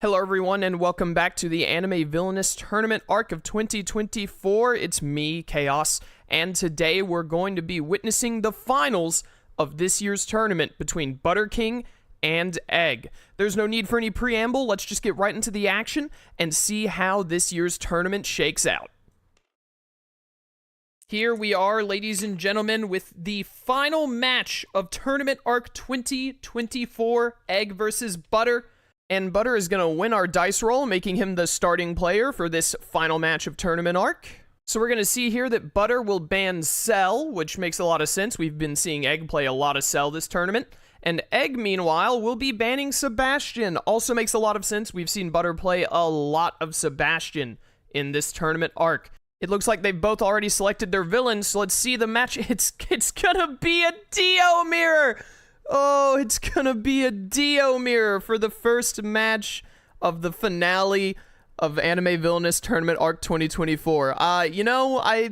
Hello everyone and welcome back to the Anime Villainous Tournament Arc of 2024. It's me, Chaos, and today we're going to be witnessing the finals of this year's tournament between ButTerkiNG and Egg. There's no need for any preamble, let's just get right into the action and see how this year's tournament shakes out. Here we are, ladies and gentlemen, with the final match of Tournament Arc 2024, Egg versus Butter. And Butter is going to win our dice roll, making him the starting player for this final match of Tournament Arc. So we're going to see here that Butter will ban Cell, which makes a lot of sense. We've been seeing Egg play a lot of Cell this tournament. And Egg, meanwhile, will be banning Sebastian. Also makes a lot of sense. We've seen Butter play a lot of Sebastian in this tournament arc. It looks like they've both already selected their villains, so let's see the match. It's gonna be a Dio mirror! Oh, it's gonna be a Dio mirror for the first match of the finale of Anime Villainous Tournament Arc 2024. You know, I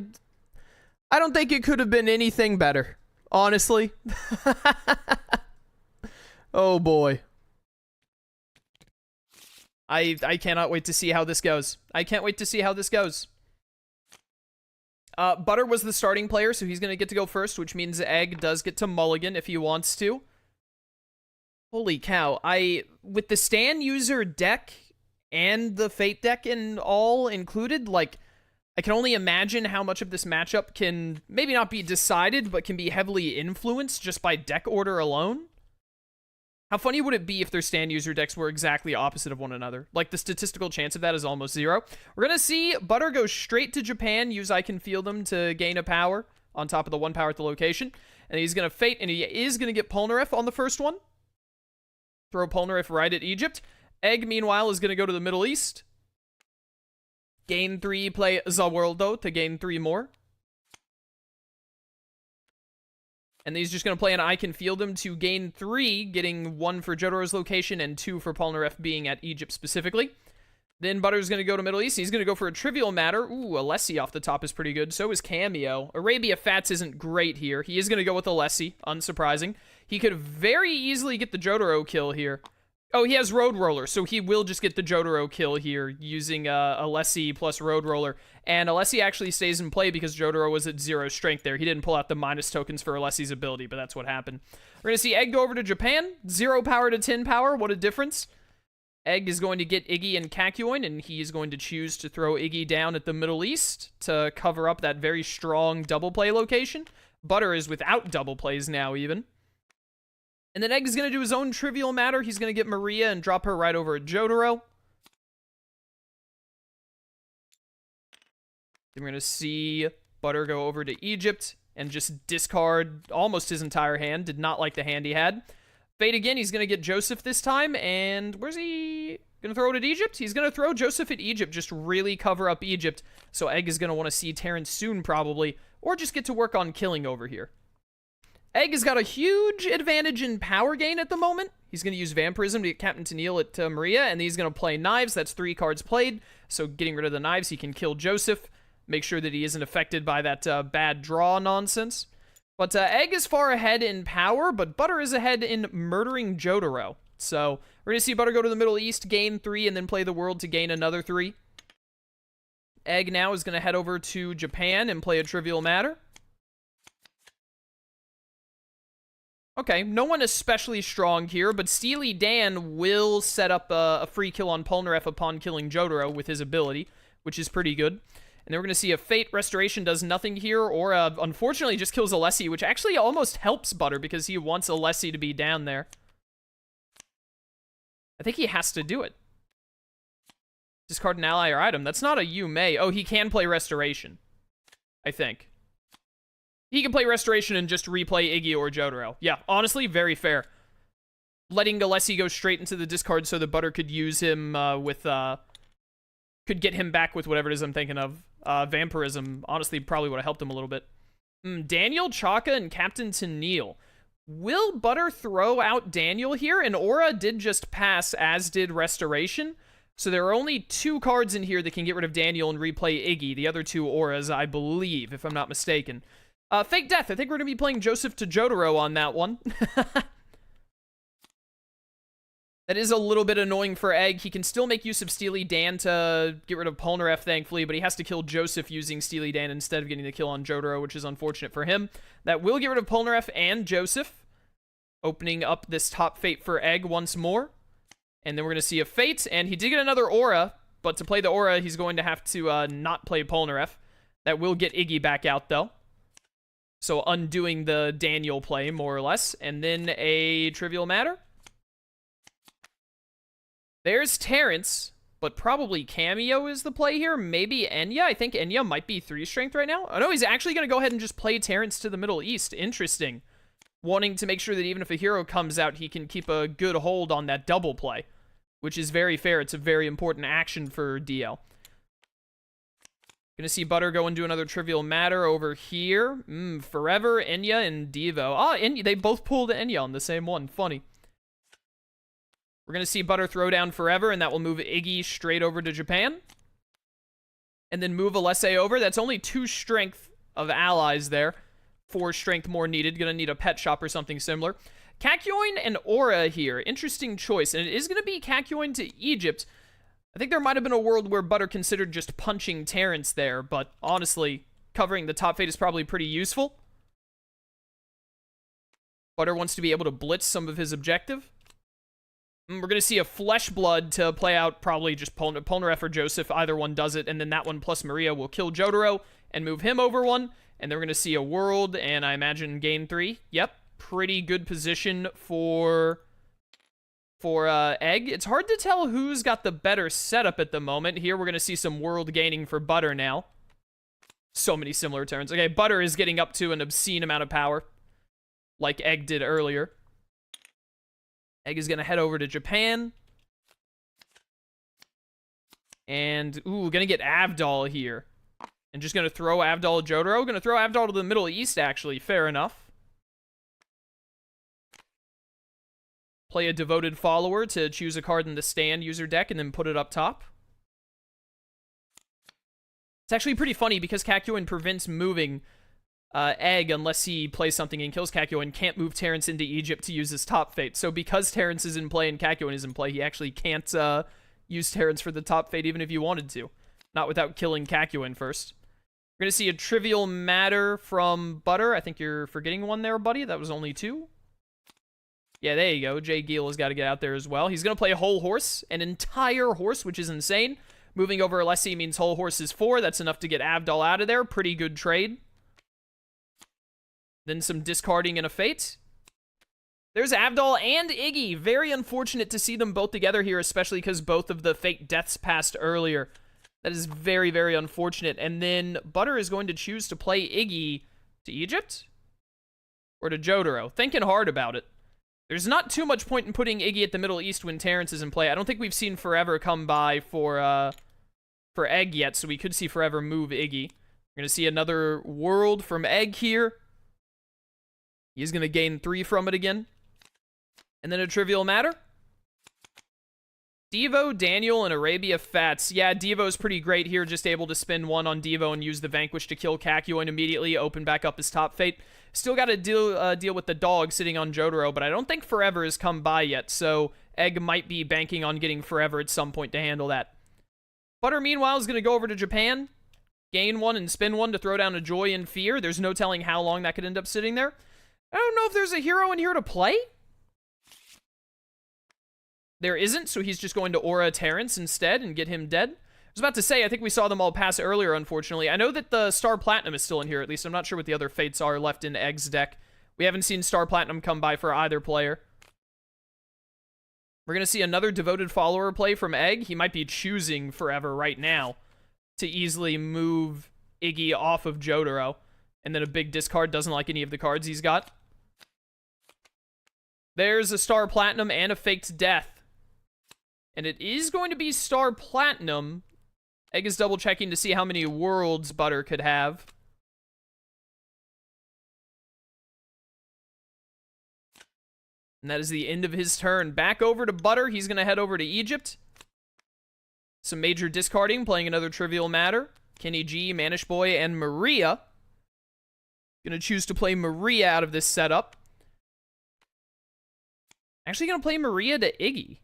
don't think it could have been anything better, honestly. Oh boy. I cannot wait to see how this goes. I can't wait to see how this goes. Butter was the starting player, so he's going to get to go first, which means Egg does get to mulligan if he wants to. Holy cow. With the Stan user deck and the Fate deck and all included, like, I can only imagine how much of this matchup can maybe not be decided, but can be heavily influenced just by deck order alone. How funny would it be if their Stan user decks were exactly opposite of one another? Like, the statistical chance of that is almost zero. We're going to see Butter go straight to Japan, use I Can Feel Them to gain a power on top of the one power at the location. And he's going to Fate, and he is going to get Polnareff on the first one. Throw Polnareff right at Egypt. Egg, meanwhile, is going to go to the Middle East. Gain 3, play Zawoldo to gain 3 more. And he's just going to play an I Can Feel Them to gain 3, getting 1 for Jotaro's location and 2 for Polnareff being at Egypt specifically. Then Butter's going to go to Middle East. He's going to go for a Trivial Matter. Ooh, Alessi off the top is pretty good. So is Cameo. Arabia Fats isn't great here. He is going to go with Alessi, unsurprising. He could very easily get the Jotaro kill here. Oh, he has Road Roller, so he will just get the Jotaro kill here using Alessi plus Road Roller. And Alessi actually stays in play because Jotaro was at 0 strength there. He didn't pull out the minus tokens for Alessi's ability, but that's what happened. We're going to see Egg go over to Japan. 0 power to 10 power. What a difference. Egg is going to get Iggy and Kakyoin, and he is going to choose to throw Iggy down at the Middle East to cover up that very strong double play location. Butter is without double plays now, even. And then Egg is going to do his own Trivial Matter. He's going to get Maria and drop her right over at Jotaro. Then we're going to see Butter go over to Egypt and just discard almost his entire hand. Did not like the hand he had. Fate again, he's going to get Joseph this time, and where's he going to throw it at Egypt? He's going to throw Joseph at Egypt, just really cover up Egypt, so Egg is going to want to see Terrence soon, probably, or just get to work on killing over here. Egg has got a huge advantage in power gain at the moment. He's going to use Vampirism to get Captain Tennille at Maria, and then he's going to play Knives. That's 3 cards played, so getting rid of the Knives, he can kill Joseph, make sure that he isn't affected by that bad draw nonsense. But Egg is far ahead in power, but Butter is ahead in murdering Jotaro. So we're going to see Butter go to the Middle East, gain 3, and then play the world to gain another 3. Egg now is going to head over to Japan and play a Trivial Matter. Okay, no one especially strong here, but Steely Dan will set up a free kill on Polnareff upon killing Jotaro with his ability, which is pretty good. And then we're going to see a Fate Restoration does nothing here, or unfortunately just kills Alessi, which actually almost helps Butter because he wants Alessi to be down there. I think he has to do it. Discard an ally or item. That's not a you may. Oh, he can play Restoration, I think. He can play Restoration and just replay Iggy or Jotaro. Yeah, honestly, very fair. Letting Alessi go straight into the discard so that Butter could use him could get him back with whatever it is I'm thinking of. Vampirism, honestly, probably would have helped him a little bit. Daniel, Chaka, and Captain Tennille. Will Butter throw out Daniel here? And Aura did just pass, as did Restoration. So there are only 2 cards in here that can get rid of Daniel and replay Iggy. The other 2 Auras, I believe, if I'm not mistaken. Fake Death. I think we're going to be playing Joseph to Jotaro on that one. That is a little bit annoying for Egg. He can still make use of Steely Dan to get rid of Polnareff, thankfully, but he has to kill Joseph using Steely Dan instead of getting the kill on Jotaro, which is unfortunate for him. That will get rid of Polnareff and Joseph, opening up this top fate for Egg once more. And then we're going to see a fate, and he did get another aura, but to play the aura, he's going to have to not play Polnareff. That will get Iggy back out, though. So undoing the Daniel play, more or less. And then a Trivial Matter. There's Terrence, but probably Cameo is the play here. Maybe Enya. I think Enya might be 3 strength right now. Oh, no, he's actually going to go ahead and just play Terrence to the Middle East. Interesting. Wanting to make sure that even if a hero comes out, he can keep a good hold on that double play, which is very fair. It's a very important action for DL. Gonna see Butter go and do another Trivial Matter over here. Forever, Enya, and Devo. Enya, they both pulled Enya on the same one. Funny. We're going to see Butter throw down Forever, and that will move Iggy straight over to Japan. And then move Alessi over. That's only 2 strength of allies there. 4 strength more needed. Going to need a pet shop or something similar. Kakyoin and Aura here. Interesting choice. And it is going to be Kakyoin to Egypt. I think there might have been a world where Butter considered just punching Terrence there, but honestly, covering the top fate is probably pretty useful. Butter wants to be able to blitz some of his objective. We're going to see a Flesh Blood to play out probably just Polnareff or Joseph. Either one does it, and then that one plus Maria will kill Jotaro and move him over 1. And then we're going to see a World, and I imagine gain 3. Yep, pretty good position for Egg. It's hard to tell who's got the better setup at the moment. Here we're going to see some World gaining for Butter now. So many similar turns. Okay, Butter is getting up to an obscene amount of power, like Egg did earlier. Egg is going to head over to Japan. And, going to get Avdol here. And just going to throw Avdol Jotaro. Going to throw Avdol to the Middle East, actually. Fair enough. Play a Devoted Follower to choose a card in the stand user deck and then put it up top. It's actually pretty funny because Kakyoin prevents moving Egg unless he plays something and kills Kakyoin, and can't move Terrence into Egypt to use his top fate. So because Terrence is in play and Kakyoin is in play, he actually can't use Terrence for the top fate even if you wanted to. Not without killing Kakyoin first. We're going to see a Trivial Matter from Butter. I think you're forgetting one there, buddy. That was only 2. Yeah, there you go. Jay Giel has got to get out there as well. He's going to play a Whole Horse, an entire horse, which is insane. Moving over Alessi means Whole Horse is 4. That's enough to get Avdol out of there. Pretty good trade. Then some discarding and a fate. There's Avdol and Iggy. Very unfortunate to see them both together here, especially because both of the fate deaths passed earlier. That is very, very unfortunate. And then Butter is going to choose to play Iggy to Egypt? Or to Jotaro? Thinking hard about it. There's not too much point in putting Iggy at the Middle East when Terrence is in play. I don't think we've seen Forever come by for Egg yet, so we could see Forever move Iggy. We're going to see another World from Egg here. He's going to gain 3 from it again. And then a Trivial Matter. Devo, Daniel, and Arabia Fats. Yeah, Devo's pretty great here. Just able to spend 1 on Devo and use the Vanquish to kill Kakyoin immediately. Open back up his top fate. Still got to deal with the dog sitting on Jotaro, but I don't think Forever has come by yet. So Egg might be banking on getting Forever at some point to handle that. Butter, meanwhile, is going to go over to Japan. Gain 1 and spin 1 to throw down a Joy and Fear. There's no telling how long that could end up sitting there. I don't know if there's a hero in here to play. There isn't, so he's just going to Aura Terrence instead and get him dead. I was about to say, I think we saw them all pass earlier, unfortunately. I know that the Star Platinum is still in here, at least. I'm not sure what the other fates are left in Egg's deck. We haven't seen Star Platinum come by for either player. We're going to see another Devoted Follower play from Egg. He might be choosing Forever right now to easily move Iggy off of Jotaro. And then a big discard, doesn't like any of the cards he's got. There's a Star Platinum and a Faked Death. And it is going to be Star Platinum. Egg is double checking to see how many worlds Butter could have. And that is the end of his turn. Back over to Butter. He's going to head over to Egypt. Some major discarding, playing another Trivial Matter. Kenny G, Manish Boy, and Maria. Going to choose to play Maria out of this setup. Actually going to play Maria to Iggy.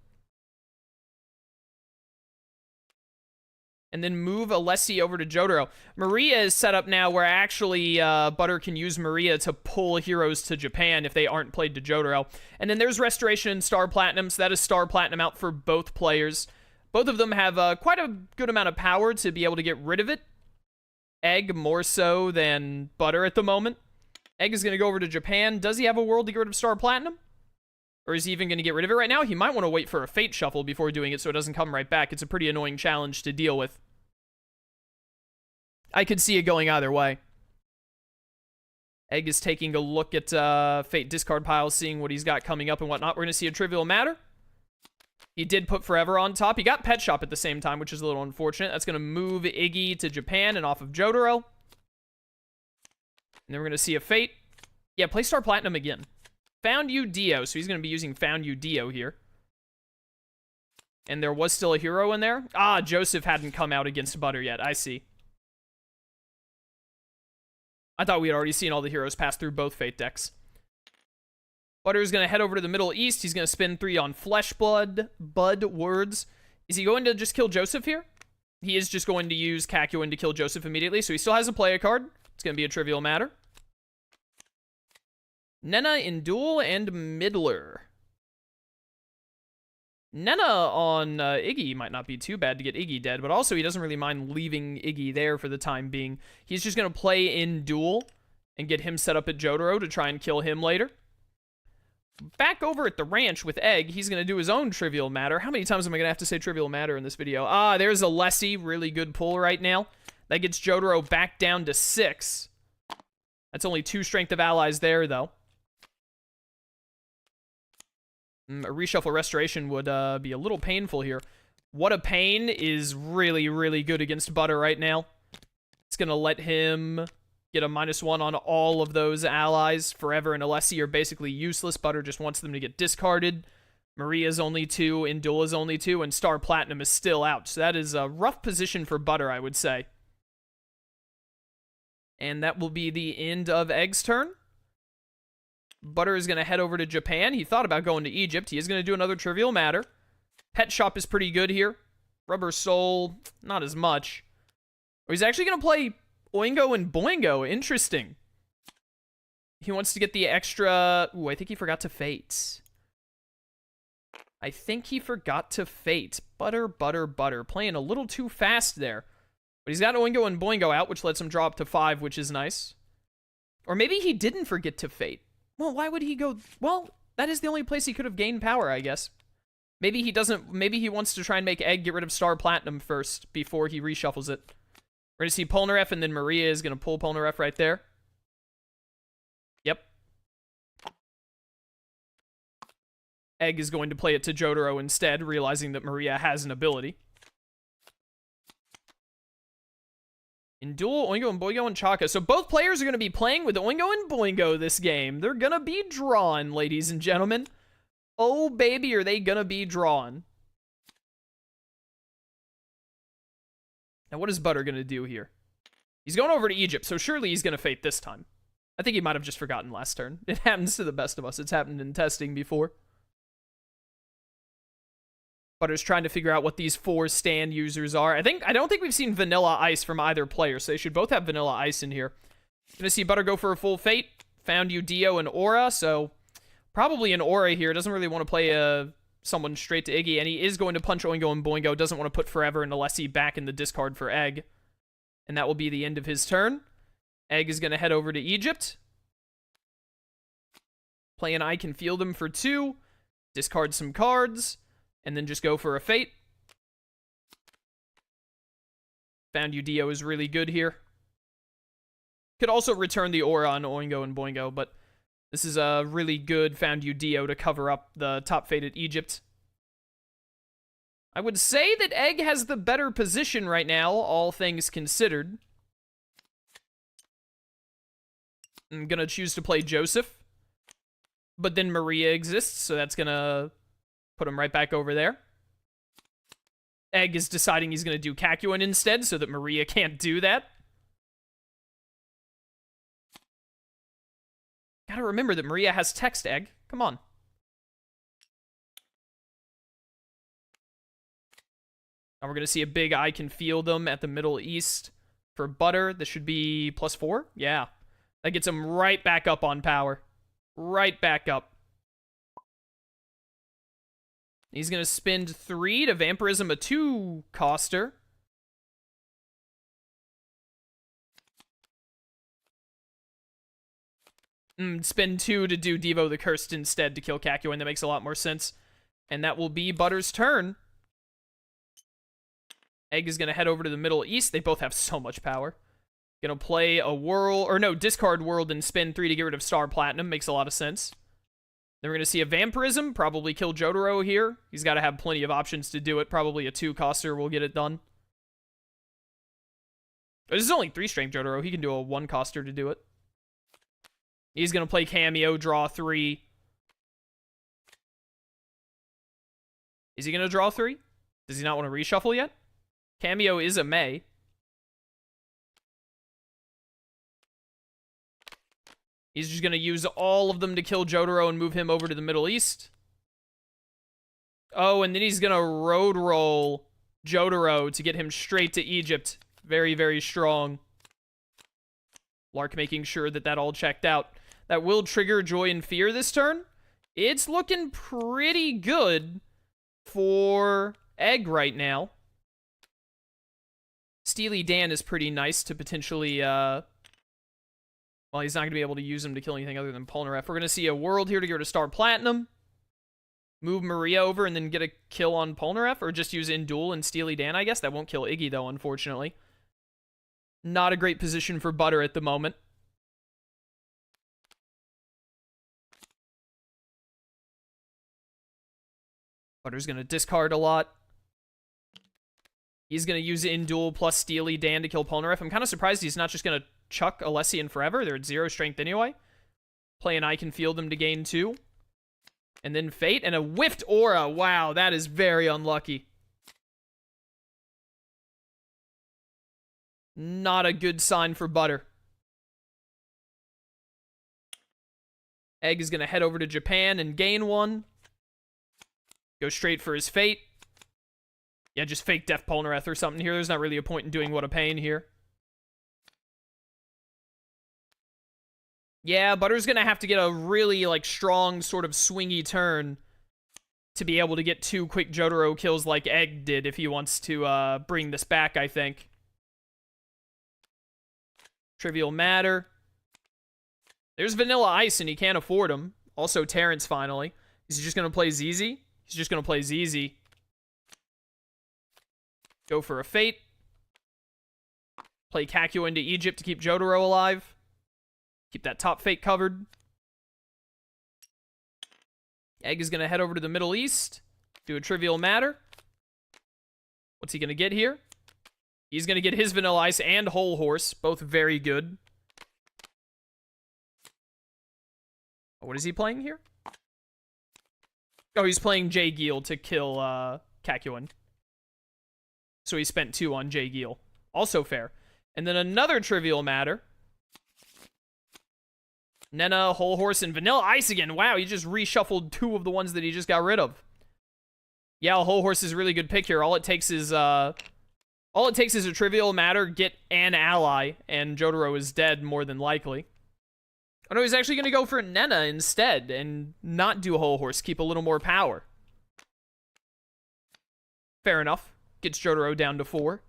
and then move Alessi over to Jotaro. Maria is set up now where actually Butter can use Maria to pull heroes to Japan if they aren't played to Jotaro. And then there's Restoration and Star Platinum, so that is Star Platinum out for both players. Both of them have quite a good amount of power to be able to get rid of it. Egg more so than Butter at the moment. Egg is going to go over to Japan. Does he have a world to get rid of Star Platinum? Or is he even going to get rid of it right now? He might want to wait for a Fate Shuffle before doing it so it doesn't come right back. It's a pretty annoying challenge to deal with. I could see it going either way. Egg is taking a look at Fate discard piles, seeing what he's got coming up and whatnot. We're going to see a Trivial Matter. He did put Forever on top. He got Pet Shop at the same time, which is a little unfortunate. That's going to move Iggy to Japan and off of Jotaro. And then we're going to see a Fate. Yeah, play Star Platinum again. Found You Dio, so he's going to be using Found You Dio here. And there was still a hero in there. Ah, Joseph hadn't come out against Butter yet. I see. I thought we had already seen all the heroes pass through both Fate decks. Butter's going to head over to the Middle East. He's going to spend 3 on Flesh Blood, Bud Words. Is he going to just kill Joseph here? He is just going to use Kakyoin to kill Joseph immediately, so he still has to play a card. It's going to be a Trivial Matter. Nena in Duel and Middler. Nena on Iggy might not be too bad to get Iggy dead, but also he doesn't really mind leaving Iggy there for the time being. He's just going to play in Duel and get him set up at Jotaro to try and kill him later. Back over at the ranch with Egg, he's going to do his own Trivial Matter. How many times am I going to have to say Trivial Matter in this video? Ah, there's Alessi, really good pull right now. That gets Jotaro back down to 6. That's only 2 strength of allies there, though. A reshuffle Restoration would be a little painful here. What a Pain is really, really good against Butter right now. It's going to let him get a -1 on all of those allies. Forever and Alessi are basically useless. Butter just wants them to get discarded. Maria's only 2, Indul is only 2, and Star Platinum is still out. So that is a rough position for Butter, I would say. And that will be the end of Egg's turn. Butter is going to head over to Japan. He thought about going to Egypt. He is going to do another Trivial Matter. Pet Shop is pretty good here. Rubber Soul, not as much. Oh, he's actually going to play Oingo and Boingo. Interesting. He wants to get the extra... Ooh, I think he forgot to Fate. I think he forgot to Fate. Butter, Butter, Butter. Playing a little too fast there. But he's got Oingo and Boingo out, which lets him drop to 5, which is nice. Or maybe he didn't forget to Fate. Well, why would he go... Well, that is the only place he could have gained power, I guess. Maybe he doesn't... Maybe he wants to try and make Egg get rid of Star Platinum first before he reshuffles it. We're going to see Polnareff, and then Maria is going to pull Polnareff right there. Yep. Egg is going to play it to Jotaro instead, realizing that Maria has an ability. In Duel, Oingo and Boingo and Chaka. So both players are going to be playing with Oingo and Boingo this game. They're going to be drawn, ladies and gentlemen. Oh, baby, are they going to be drawn. Now, what is Butter going to do here? He's going over to Egypt, so surely he's going to Fate this time. I think he might have just forgotten last turn. It happens to the best of us. It's happened in testing before. Butter's trying to figure out what these 4 stand users are. I don't think we've seen Vanilla Ice from either player, so they should both have Vanilla Ice in here. Gonna see Butter go for a full Fate. Found You Dio and Aura, so probably an Aura here. Doesn't really want to play someone straight to Iggy, and he is going to punch Oingo and Boingo. Doesn't want to put Forever and Alessi back in the discard for Egg. And that will be the end of his turn. Egg is gonna head over to Egypt. Play an I Can Feel Them for 2. Discard some cards. And then just go for a Fate. Found You Dio is really good here. Could also return the Aura on Oingo and Boingo, but this is a really good Found You Dio to cover up the top Fate at Egypt. I would say that Egg has the better position right now, all things considered. I'm gonna choose to play Joseph. But then Maria exists, so that's gonna... put him right back over there. Egg is deciding he's going to do Kakyoin instead so that Maria can't do that. Gotta remember that Maria has text, Egg. Come on. And we're going to see a big I can feel them at the Middle East for Butter. This should be +4. Yeah. That gets him right back up on power. Right back up. He's going to spend 3 to Vampirism a 2-coster. Spend 2 to do Devo the Cursed instead to kill Kakyoin. That makes a lot more sense. And that will be Butter's turn. Egg is going to head over to the Middle East. They both have so much power. Going to play a Whirl, or no, discard World and spend 3 to get rid of Star Platinum. Makes a lot of sense. Then we're going to see a Vampirism, probably kill Jotaro here. He's got to have plenty of options to do it. Probably a 2-coster will get it done. This is only 3-strength Jotaro. He can do a 1-coster to do it. He's going to play Cameo, draw 3. Is he going to draw 3? Does he not want to reshuffle yet? Cameo is a May. He's just going to use all of them to kill Jotaro and move him over to the Middle East. Oh, and then he's going to road roll Jotaro to get him straight to Egypt. Very, very strong. Lark making sure that that all checked out. That will trigger Joy and Fear this turn. It's looking pretty good for Egg right now. Steely Dan is pretty nice to potentially, well, he's not going to be able to use him to kill anything other than Polnareff. We're going to see a World here to get rid of Star Platinum. Move Maria over and then get a kill on Polnareff, or just use Indul and Steely Dan, I guess. That won't kill Iggy, though, unfortunately. Not a great position for Butter at the moment. Butter's going to discard a lot. He's going to use Indul plus Steely Dan to kill Polnareff. I'm kind of surprised he's not just going to chuck Alessian forever. They're at 0 strength anyway. Play an I Can Feel Them to gain 2. And then Fate and a Whiffed Aura. Wow, that is very unlucky. Not a good sign for Butter. Egg is going to head over to Japan and gain 1. Go straight for his Fate. Yeah, just fake Death Polnareff or something here. There's not really a point in doing What a Pain here. Yeah, Butter's gonna have to get a really, like, strong, sort of swingy turn to be able to get 2 quick Jotaro kills like Egg did if he wants to bring this back, I think. Trivial Matter. There's Vanilla Ice, and he can't afford him. Also, Terrence, finally. Is he just gonna play ZZ? He's just gonna play ZZ. Go for a Fate. Play Kakyo into Egypt to keep Jotaro alive. Keep that top Fate covered. Egg is going to head over to the Middle East. Do a Trivial Matter. What's he going to get here? He's going to get his Vanilla Ice and Whole Horse. Both very good. What is he playing here? Oh, he's playing J. Geel to kill Kakyoin. So he spent 2 on J. Geel. Also fair. And then another Trivial Matter. Nena, Whole Horse, and Vanilla Ice again. Wow, he just reshuffled 2 of the ones that he just got rid of. Yeah, Whole Horse is a really good pick here. All it takes is a Trivial Matter, get an ally, and Jotaro is dead more than likely. Oh no, he's actually going to go for Nena instead and not do Whole Horse, keep a little more power. Fair enough. Gets Jotaro down to 4.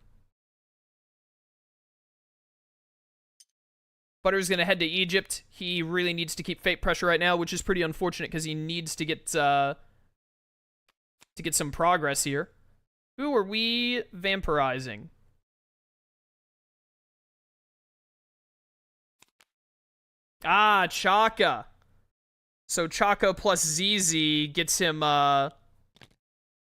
Butter's going to head to Egypt. He really needs to keep Fate pressure right now, which is pretty unfortunate because he needs to get some progress here. Who are we vampirizing? Ah, Chaka. So Chaka plus ZZ gets him,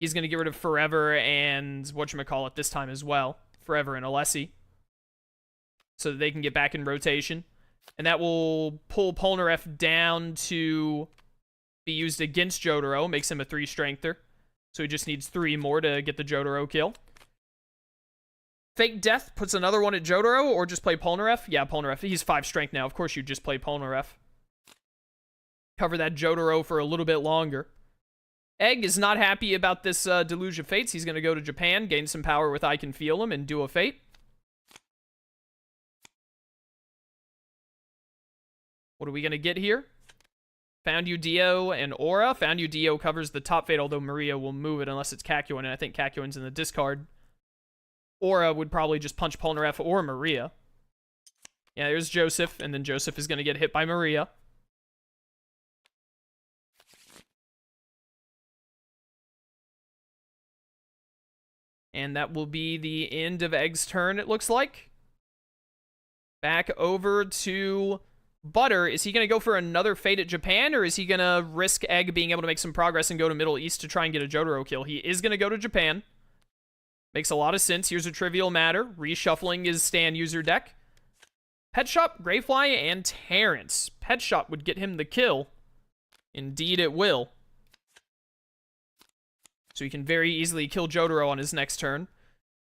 he's going to get rid of Forever and whatchamacallit this time as well. Forever and Alessi. So that they can get back in rotation. And that will pull Polnareff down to be used against Jotaro. Makes him a 3-strengther. So he just needs 3 more to get the Jotaro kill. Fake Death puts another one at Jotaro, or just play Polnareff? Yeah, Polnareff. He's 5 strength now. Of course you just play Polnareff. Cover that Jotaro for a little bit longer. Egg is not happy about this Deluge of Fates. He's going to go to Japan, gain some power with I Can Feel Him, and do a Fate. What are we going to get here? Found You Dio and Aura. Found You Dio covers the top Fate, although Maria will move it unless it's Kakyoin, and I think Kakyoin's in the discard. Aura would probably just punch Polnareff or Maria. Yeah, there's Joseph, and then Joseph is going to get hit by Maria. And that will be the end of Egg's turn, it looks like. Back over to Butter. Is he going to go for another Fate at Japan, or is he going to risk Egg being able to make some progress and go to Middle East to try and get a Jotaro kill? He is going to go to Japan. Makes a lot of sense. Here's a trivial matter. Reshuffling his stand user deck. Pet Shop, Greyfly, and Terrence. Pet Shop would get him the kill. Indeed it will. So he can very easily kill Jotaro on his next turn.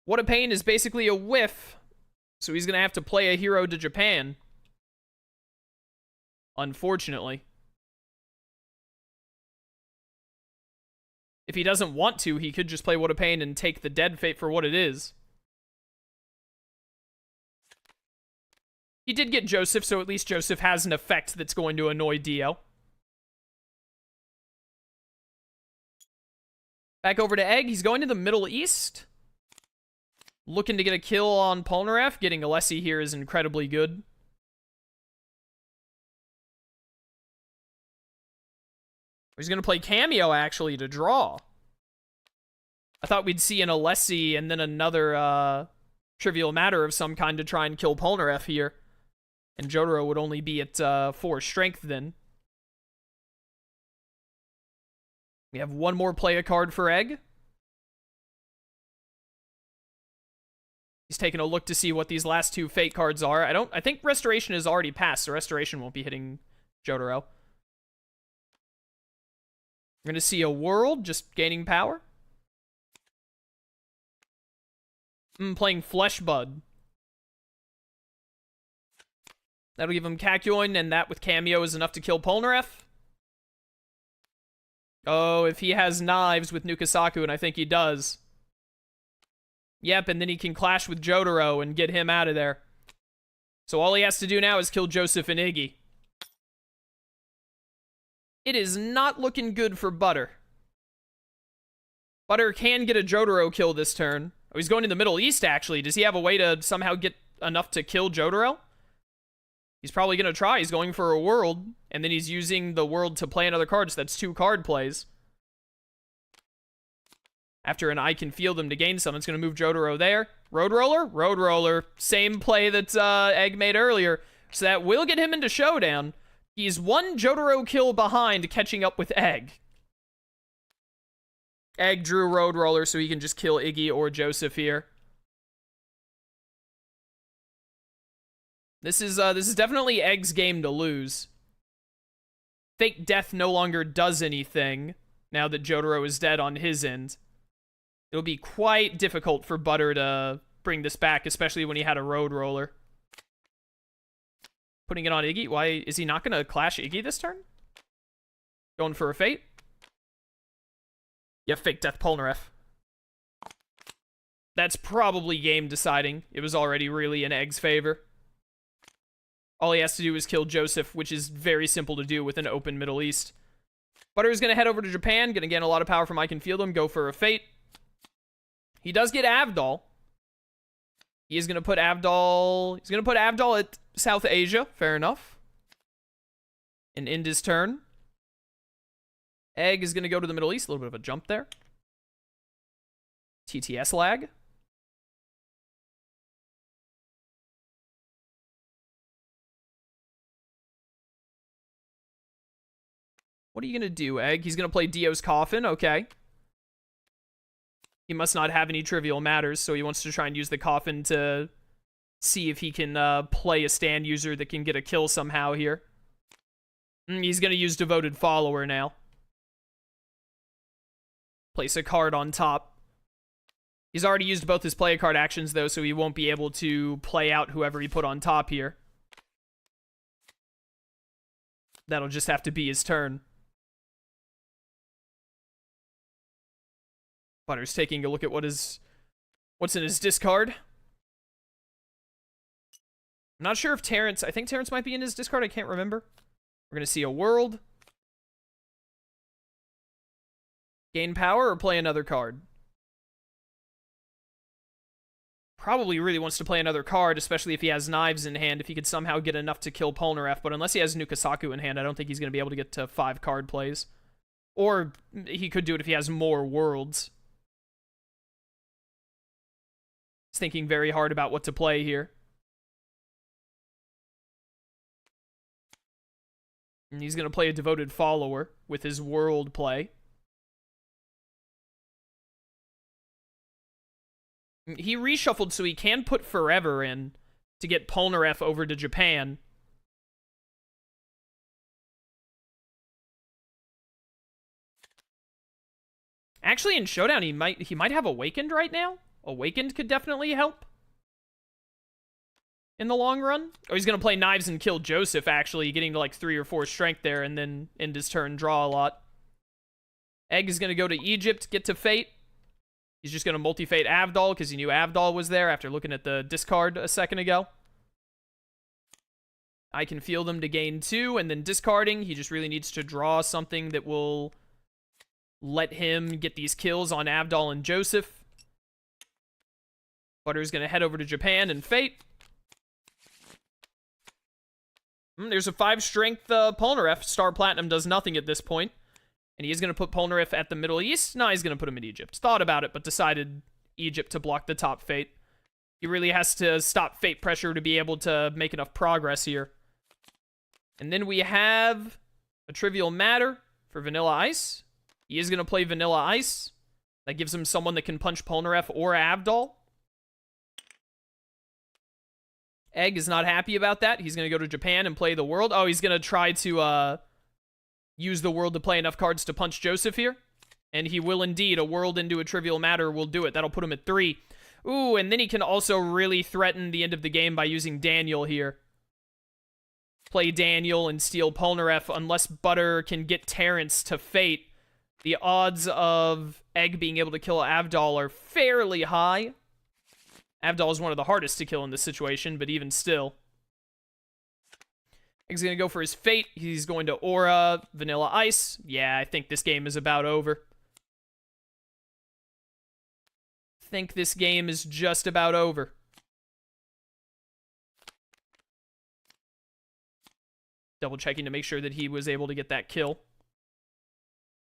What a Pain is basically a whiff. So he's going to have to play a hero to Japan. Unfortunately. If he doesn't want to, he could just play What a Pain and take the dead Fate for what it is. He did get Joseph, so at least Joseph has an effect that's going to annoy Dio. Back over to Egg. He's going to the Middle East. Looking to get a kill on Polnareff. Getting Alessi here is incredibly good. He's going to play Cameo, actually, to draw. I thought we'd see an Alessi and then another Trivial Matter of some kind to try and kill Polnareff here. And Jotaro would only be at 4 strength then. We have one more play a card for Egg. He's taking a look to see what these last 2 Fate cards are. I think Restoration is already passed, so Restoration won't be hitting Jotaro. We're going to see a World, just gaining power. Playing Flesh Bud. That'll give him Kakyoin, and that with Cameo is enough to kill Polnareff. Oh, if he has Knives with Nukasaku, and I think he does. Yep, and then he can clash with Jotaro and get him out of there. So all he has to do now is kill Joseph and Iggy. It is not looking good for Butter. Butter can get a Jotaro kill this turn. Oh, he's going to the Middle East, actually. Does he have a way to somehow get enough to kill Jotaro? He's probably going to try. He's going for a World, and then he's using the World to play another card, so that's 2 card plays. After an I Can Feel Them to gain some, it's going to move Jotaro there. Road Roller? Road Roller. Same play that Egg made earlier. So that will get him into Showdown. He's 1 Jotaro kill behind catching up with Egg. Egg drew Road Roller so he can just kill Iggy or Joseph here. This is definitely Egg's game to lose. Fake Death no longer does anything now that Jotaro is dead on his end. It'll be quite difficult for Butter to bring this back, especially when he had a Road Roller. Putting it on Iggy. Why is he not going to clash Iggy this turn? Going for a Fate? Yeah, Fake Death Polnareff. That's probably game deciding. It was already really in Egg's favor. All he has to do is kill Joseph, which is very simple to do with an open Middle East. Butter is going to head over to Japan, going to gain a lot of power from I Can Feel Them, go for a Fate. He does get Avdol. He is going to put Avdol... He's going to put Avdol at South Asia. Fair enough. And end his turn. Egg is going to go to the Middle East. A little bit of a jump there. TTS lag. What are you going to do, Egg? He's going to play Dio's Coffin. Okay. He must not have any trivial matters, so he wants to try and use the Coffin to see if he can play a stand user that can get a kill somehow here. He's going to use Devoted Follower now. Place a card on top. He's already used both his play a card actions, though, so he won't be able to play out whoever he put on top here. That'll just have to be his turn. Butter's taking a look at what's in his discard. I'm not sure if Terrence... I think Terrence might be in his discard. I can't remember. We're going to see a world. Gain power or play another card? Probably really wants to play another card, especially if he has knives in hand, if he could somehow get enough to kill Polnareff. But unless he has Nukasaku in hand, I don't think he's going to be able to get to 5 card plays. Or he could do it if he has more worlds. He's thinking very hard about what to play here. And he's going to play a Devoted Follower with his world play. He reshuffled so he can put Forever in to get Polnareff over to Japan. Actually, in Showdown, he might have Awakened right now. Awakened could definitely help in the long run. Oh, he's going to play Knives and kill Joseph, actually, getting to like 3 or 4 strength there, and then end his turn, draw a lot. Egg is going to go to Egypt, get to Fate. He's just going to multi-Fate Avdol, because he knew Avdol was there after looking at the discard a second ago. I can feel them to gain 2, and then discarding. He just really needs to draw something that will let him get these kills on Avdol and Joseph. Butter's going to head over to Japan and Fate. There's a 5 strength Polnareff. Star Platinum does nothing at this point. And he is going to put Polnareff at the Middle East. No, he's going to put him in Egypt. Thought about it, but decided Egypt to block the top Fate. He really has to stop Fate pressure to be able to make enough progress here. And then we have a Trivial Matter for Vanilla Ice. He is going to play Vanilla Ice. That gives him someone that can punch Polnareff or Avdol. Egg is not happy about that. He's going to go to Japan and play the World. Oh, he's going to try to use the World to play enough cards to punch Joseph here. And he will indeed. A World into a Trivial Matter will do it. That'll put him at 3. Ooh, and then he can also really threaten the end of the game by using Daniel here. Play Daniel and steal Polnareff. Unless Butter can get Terrence to Fate, the odds of Egg being able to kill Avdol are fairly high. Avdol is one of the hardest to kill in this situation, but even still. Egg's going to go for his Fate. He's going to Aura, Vanilla Ice. Yeah, I think this game is about over. I think this game is just about over. Double checking to make sure that he was able to get that kill.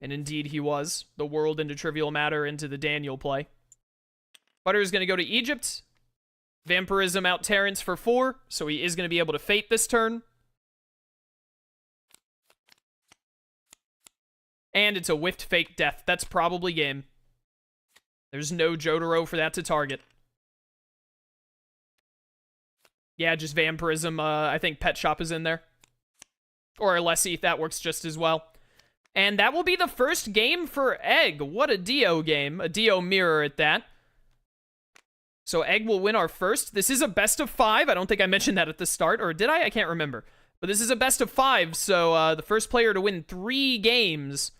And indeed he was. The World into Trivial Matter into the Daniel play. Butter is going to go to Egypt. Vampirism out Terrence for 4, so he is going to be able to Fate this turn. And it's a whiffed Fate Death. That's probably game. There's no Jotaro for that to target. Yeah, just Vampirism. I think Pet Shop is in there. Or Alessi, that works just as well. And that will be the first game for Egg. What a Dio game. A Dio mirror at that. So Egg will win our first. This is a best of 5. I don't think I mentioned that at the start. Or did I? I can't remember. But this is a best of 5. So the first player to win 3 games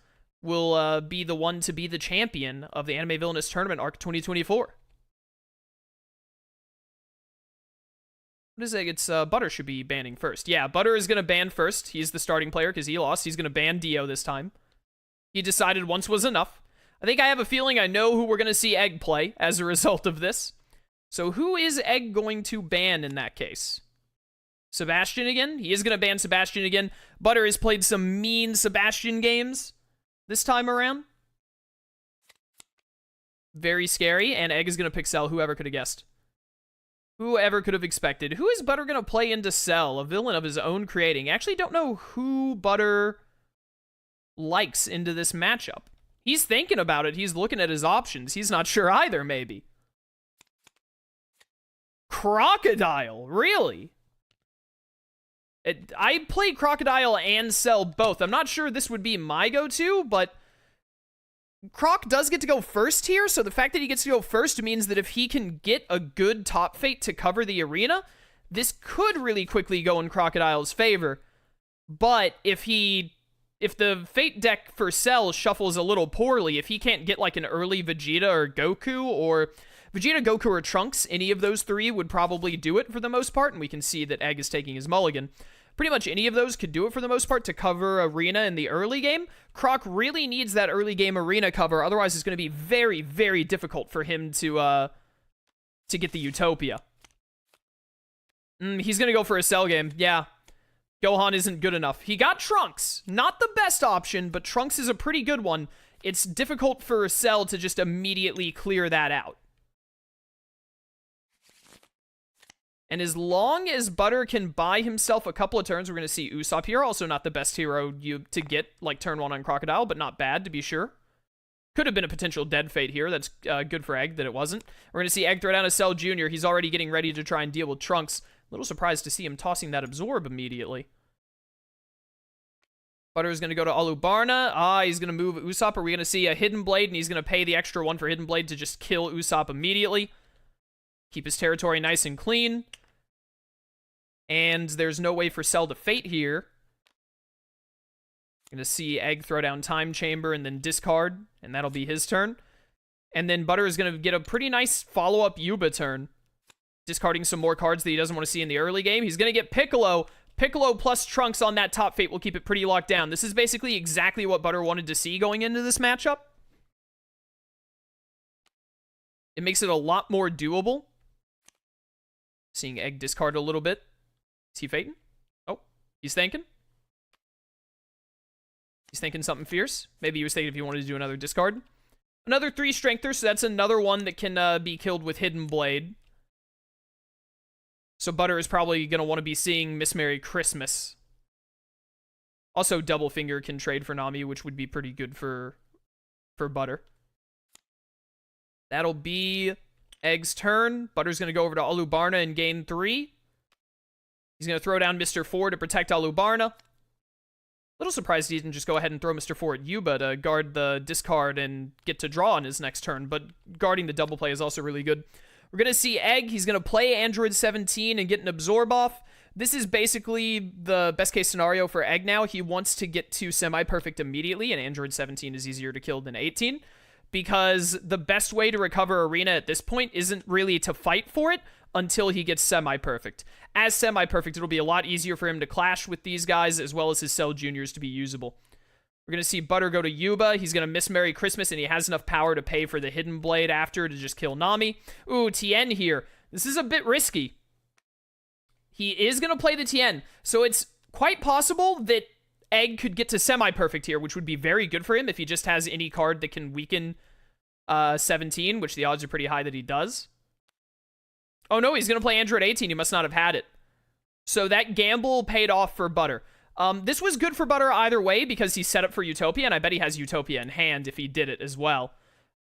will be the one to be the champion of the Anime Villainous Tournament Arc 2024. What is it? It's Butter should be banning first. Yeah, Butter is going to ban first. He's the starting player because he lost. He's going to ban Dio this time. He decided once was enough. I think I have a feeling I know who we're going to see Egg play as a result of this. So who is Egg going to ban in that case? Sebastian again? He is going to ban Sebastian again. Butter has played some mean Sebastian games this time around. Very scary. And Egg is going to pick Cell. Whoever could have guessed. Whoever could have expected. Who is Butter going to play into Cell? A villain of his own creating. I actually don't know who Butter likes into this matchup. He's thinking about it. He's looking at his options. He's not sure either, maybe. Crocodile? Really? I play Crocodile and Cell both. I'm not sure this would be my go-to, but Croc does get to go first here, so the fact that he gets to go first means that if he can get a good top Fate to cover the arena, this could really quickly go in Crocodile's favor. But if he if the Fate deck for Cell shuffles a little poorly, if he can't get like an early Vegeta or Goku, or Vegeta, Goku, or Trunks, any of those three would probably do it for the most part, and we can see that Egg is taking his mulligan. Pretty much any of those could do it for the most part to cover Arena in the early game. Croc really needs that early game Arena cover, otherwise it's going to be very, very difficult for him to get the Utopia. He's going to go for a Cell game, yeah. Gohan isn't good enough. He got Trunks. Not the best option, but Trunks is a pretty good one. It's difficult for Cell to just immediately clear that out. And as long as Butter can buy himself a couple of turns, we're going to see Usopp here. Also not the best hero to get, like, turn 1 on Crocodile, but not bad, to be sure. Could have been a potential dead fate here. That's good for Egg that it wasn't. We're going to see Egg throw down a Cell Jr. He's already getting ready to try and deal with Trunks. A little surprised to see him tossing that Absorb immediately. Butter is going to go to Alubarna. He's going to move Usopp. Are we going to see a Hidden Blade, and he's going to pay the extra 1 for Hidden Blade to just kill Usopp immediately? Keep his territory nice and clean. And there's no way for Cell to Fate here. Going to see Egg throw down Time Chamber and then discard, and that'll be his turn. And then Butter is going to get a pretty nice follow-up Yuba turn. Discarding some more cards that he doesn't want to see in the early game. He's going to get Piccolo. Piccolo plus Trunks on that top Fate will keep it pretty locked down. This is basically exactly what Butter wanted to see going into this matchup. It makes it a lot more doable. Seeing Egg discard a little bit. Is he fating? Oh, he's thinking. He's thinking something fierce. Maybe he was thinking if he wanted to do another discard. Another 3 Strengther, so that's another one that can be killed with Hidden Blade. So Butter is probably going to want to be seeing Miss Merry Christmas. Also, Double Finger can trade for Nami, which would be pretty good for Butter. That'll be Egg's turn. Butter's going to go over to Alubarna and gain 3. He's going to throw down Mr. 4 to protect Alubarna. Little surprised he didn't just go ahead and throw Mr. 4 at Yuba to guard the discard and get to draw on his next turn, but guarding the double play is also really good. We're going to see Egg. He's going to play Android 17 and get an Absorb off. This is basically the best case scenario for Egg now. He wants to get to semi-perfect immediately, and Android 17 is easier to kill than 18, because the best way to recover Arena at this point isn't really to fight for it until he gets semi-perfect. As semi-perfect, it'll be a lot easier for him to clash with these guys, as well as his Cell Juniors to be usable. We're going to see Butter go to Yuba. He's going to miss Merry Christmas, and he has enough power to pay for the Hidden Blade after to just kill Nami. Ooh, Tien here. This is a bit risky. He is going to play the Tien, so it's quite possible that Egg could get to semi-perfect here, which would be very good for him if he just has any card that can weaken 17, which the odds are pretty high that he does. Oh no, he's going to play Android 18. He must not have had it. So that gamble paid off for Butter. This was good for Butter either way because he's set up for Utopia, and I bet he has Utopia in hand if he did it as well.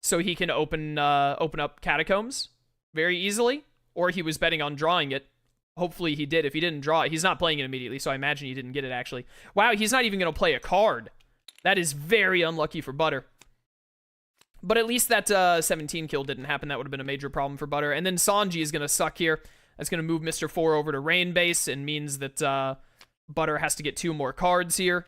So he can open up Catacombs very easily, or he was betting on drawing it. Hopefully he did. If he didn't draw it, he's not playing it immediately, so I imagine he didn't get it actually. Wow, he's not even going to play a card. That is very unlucky for Butter. But at least that 17 kill didn't happen. That would have been a major problem for Butter. And then Sanji is going to suck here. That's going to move Mr. 4 over to Rain Base and means that Butter has to get 2 more cards here.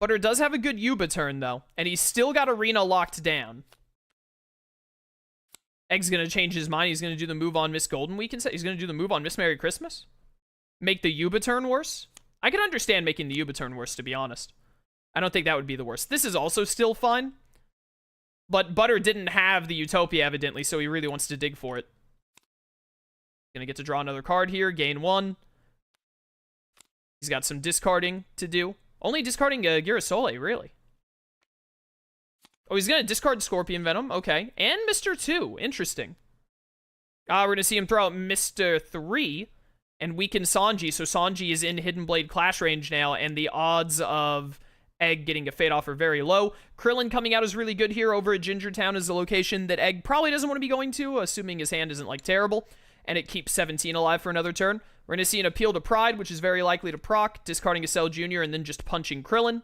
Butter does have a good Yuba turn, though. And he's still got Arena locked down. Egg's going to change his mind. He's going to do the move on Miss Golden Week instead. He's going to do the move on Miss Merry Christmas. Make the Yuba turn worse. I can understand making the Yuba turn worse, to be honest. I don't think that would be the worst. This is also still fine. But Butter didn't have the Utopia, evidently, so he really wants to dig for it. Gonna get to draw another card here. Gain 1. He's got some discarding to do. Only discarding Girasole, really. Oh, he's gonna discard Scorpion Venom. Okay. And Mr. 2. Interesting. We're gonna see him throw out Mr. 3 and weaken Sanji. So Sanji is in Hidden Blade Clash range now, and the odds of Egg getting a fade off are very low. Krillin coming out is really good here over at Ginger Town is a location that Egg probably doesn't want to be going to, assuming his hand isn't, like, terrible. And it keeps 17 alive for another turn. We're going to see an Appeal to Pride, which is very likely to proc, discarding a Cell Jr. and then just punching Krillin.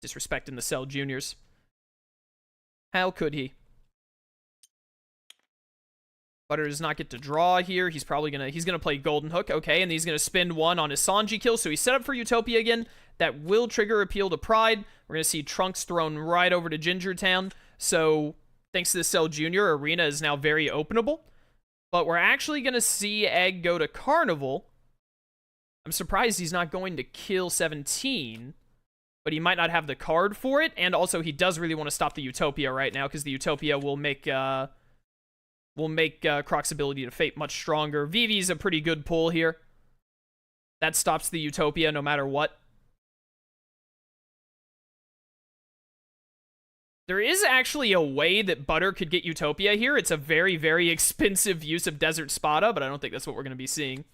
Disrespecting the Cell Juniors. How could he? Butter does not get to draw here. He's probably gonna play Golden Hook. Okay, and he's gonna spend one on his Sanji kill. So he's set up for Utopia again. That will trigger Appeal to Pride. We're gonna see Trunks thrown right over to Ginger Town. So thanks to the Cell Jr., Arena is now very openable. But we're actually gonna see Egg go to Carnival. I'm surprised he's not going to kill 17. But he might not have the card for it. And also he does really want to stop the Utopia right now, because the Utopia will make Croc's ability to Fate much stronger. Vivi's a pretty good pull here. That stops the Utopia no matter what. There is actually a way that Butter could get Utopia here. It's a very, very expensive use of Desert Spada, but I don't think that's what we're going to be seeing.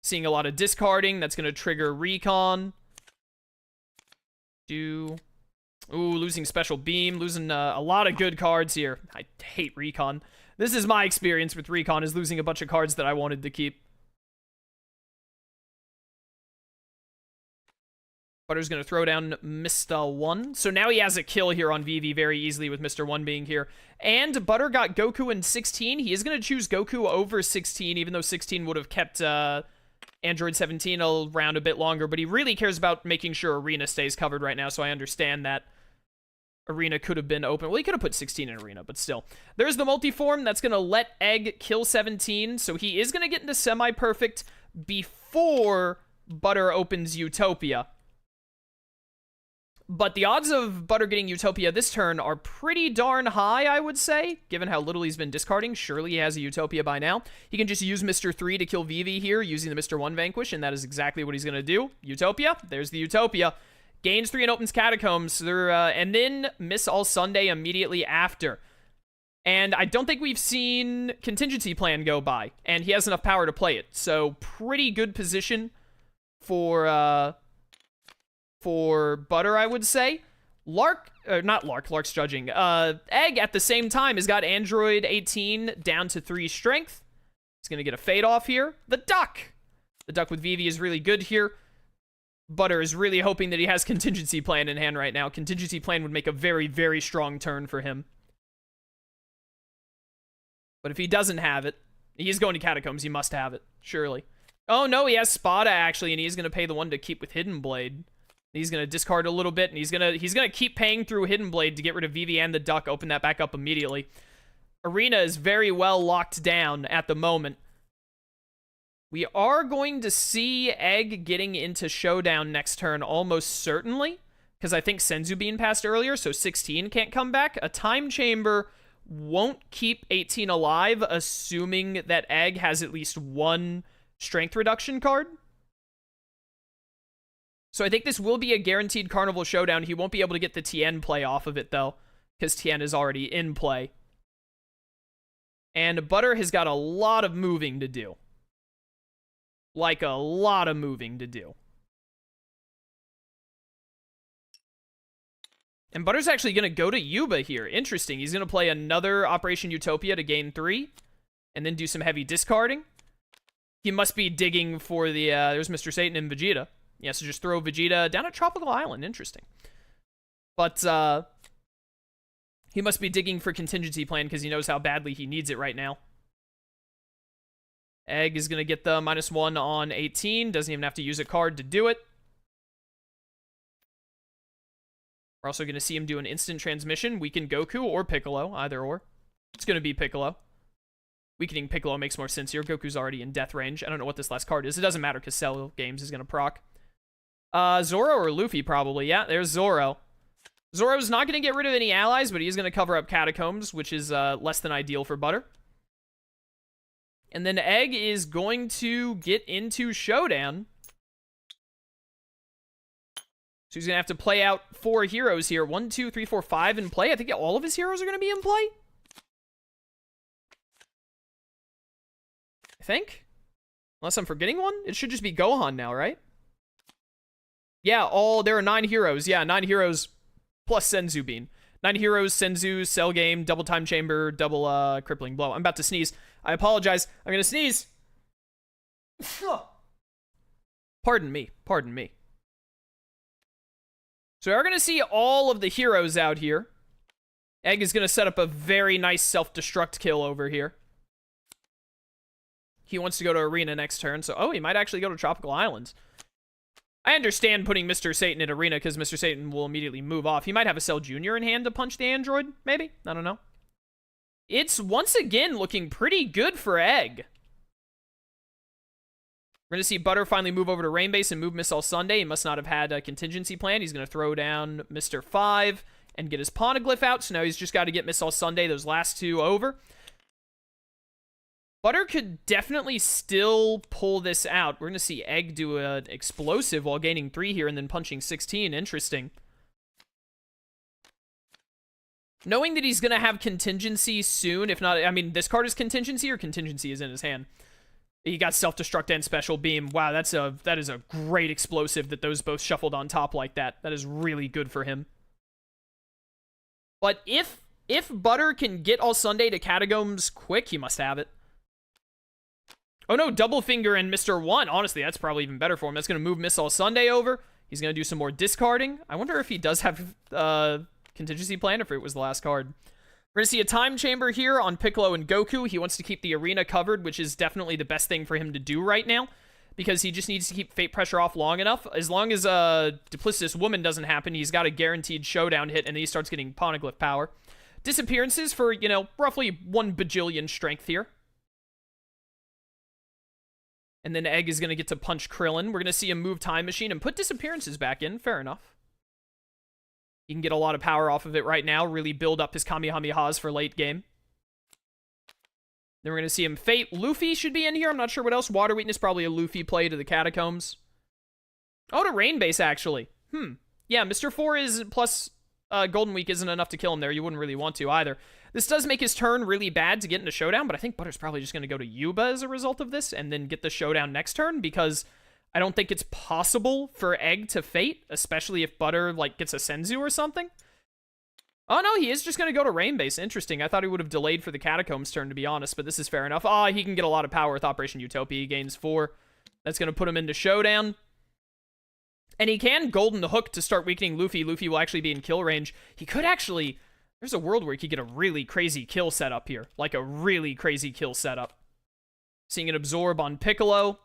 Seeing a lot of discarding. That's going to trigger Recon. Ooh, losing Special Beam. Losing a lot of good cards here. I hate Recon. This is my experience with Recon, is losing a bunch of cards that I wanted to keep. Butter's going to throw down Mr. 1. So now he has a kill here on Vivi very easily with Mr. 1 being here. And Butter got Goku in 16. He is going to choose Goku over 16, even though 16 would have kept Android 17 around a bit longer. But he really cares about making sure Arena stays covered right now, so I understand that. Arena could have been open. Well, he could have put 16 in Arena, but still. There's the multiform. That's going to let Egg kill 17. So he is going to get into semi-perfect before Butter opens Utopia. But the odds of Butter getting Utopia this turn are pretty darn high, I would say, given how little he's been discarding. Surely he has a Utopia by now. He can just use Mr. 3 to kill Vivi here using the Mr. 1 Vanquish, and that is exactly what he's going to do. Utopia. There's the Utopia. Gains 3 and opens Catacombs, and then miss all Sunday immediately after. And I don't think we've seen Contingency Plan go by, and he has enough power to play it. So pretty good position for Butter, I would say. Lark's judging. Egg at the same time has got Android 18 down to 3 strength. He's gonna get a fade off here. The Duck with Vivi is really good here. Butter is really hoping that he has Contingency Plan in hand right now. Contingency Plan would make a very, very strong turn for him. But if he doesn't have it, he's going to Catacombs. He must have it, surely. Oh, no, he has Spada, actually, and he's going to pay the one to keep with Hidden Blade. He's going to discard a little bit, and he's going to keep paying through Hidden Blade to get rid of Vivi and the Duck, open that back up immediately. Arena is very well locked down at the moment. We are going to see Egg getting into Showdown next turn almost certainly, because I think Senzu being passed earlier, so 16 can't come back. A Time Chamber won't keep 18 alive, assuming that Egg has at least one strength reduction card. So I think this will be a guaranteed Carnival Showdown. He won't be able to get the Tien play off of it, though, because Tien is already in play. And Butter has got a lot of moving to do. Like a lot of moving to do. And Butter's actually going to go to Yuba here. Interesting. He's going to play another Operation Utopia to gain 3. And then do some heavy discarding. He must be digging for the... there's Mr. Satan and Vegeta. Yeah, so just throw Vegeta down at Tropical Island. Interesting. But, he must be digging for Contingency Plan because he knows how badly he needs it right now. Egg is going to get the -1 on 18. Doesn't even have to use a card to do it. We're also going to see him do an instant transmission. Weaken Goku or Piccolo, either or. It's going to be Piccolo. Weakening Piccolo makes more sense here. Goku's already in death range. I don't know what this last card is. It doesn't matter because Cell Games is going to proc. Zoro or Luffy, probably. Yeah, there's Zoro. Zoro's not going to get rid of any allies, but he's going to cover up Catacombs, which is less than ideal for Butter. And then Egg is going to get into Showdown. So he's going to have to play out 4 heroes here. 1, 2, 3, 4, 5 in play. I think all of his heroes are going to be in play. I think. Unless I'm forgetting one. It should just be Gohan now, right? Yeah, there are 9 heroes. Yeah, 9 heroes plus Senzu Bean. 9 heroes, Senzu, Cell Game, double Time Chamber, double Crippling Blow. I'm about to sneeze. I apologize. I'm going to sneeze. Pardon me. Pardon me. So we're going to see all of the heroes out here. Egg is going to set up a very nice self-destruct kill over here. He wants to go to Arena next turn, so... Oh, he might actually go to Tropical Islands. I understand putting Mr. Satan in Arena, because Mr. Satan will immediately move off. He might have a Cell Jr. in hand to punch the android, maybe? I don't know. It's, once again, looking pretty good for Egg. We're going to see Butter finally move over to Rainbase and move Miss All Sunday. He must not have had a contingency plan. He's going to throw down Mr. 5 and get his Poneglyph out, so now he's just got to get Miss All Sunday, those last two over. Butter could definitely still pull this out. We're going to see Egg do an explosive while gaining 3 here and then punching 16. Interesting. Knowing that he's going to have contingency soon, if not, I mean, this card is contingency or contingency is in his hand. He got self-destruct and special beam. Wow, that is a great explosive that those both shuffled on top like that. That is really good for him. But if Butter can get All Sunday to Catacombs quick, he must have it. Oh no, Double Finger and Mr. 1. Honestly, that's probably even better for him. That's going to move Miss All Sunday over. He's going to do some more discarding. I wonder if he does have contingency plan, if it was the last card. We're going to see a Time Chamber here on Piccolo and Goku. He wants to keep the arena covered, which is definitely the best thing for him to do right now, because he just needs to keep Fate Pressure off long enough. As long as Duplicitous Woman doesn't happen, he's got a guaranteed showdown hit, and then he starts getting Poneglyph power. Disappearances for, you know, roughly 1 bajillion strength here. And then Egg is going to get to punch Krillin. We're going to see him move Time Machine and put Disappearances back in. Fair enough. He can get a lot of power off of it right now, really build up his Kamehamehas for late game. Then we're going to see him Fate. Luffy should be in here. I'm not sure what else. Water Weakness, probably a Luffy play to the Catacombs. Oh, to Rainbase, actually. Yeah, Mr. 4 is, plus Golden Week isn't enough to kill him there. You wouldn't really want to either. This does make his turn really bad to get into Showdown, but I think Butter's probably just going to go to Yuba as a result of this, and then get the Showdown next turn, because I don't think it's possible for Egg to Fate, especially if Butter, like, gets a Senzu or something. Oh, no, he is just going to go to Rainbase. Interesting. I thought he would have delayed for the Catacombs turn, to be honest, but this is fair enough. He can get a lot of power with Operation Utopia. He gains 4. That's going to put him into Showdown. And he can Golden the Hook to start weakening Luffy. Luffy will actually be in kill range. He could actually... There's a world where he could get a really crazy kill setup here. Like a really crazy kill setup. Seeing it absorb on Piccolo.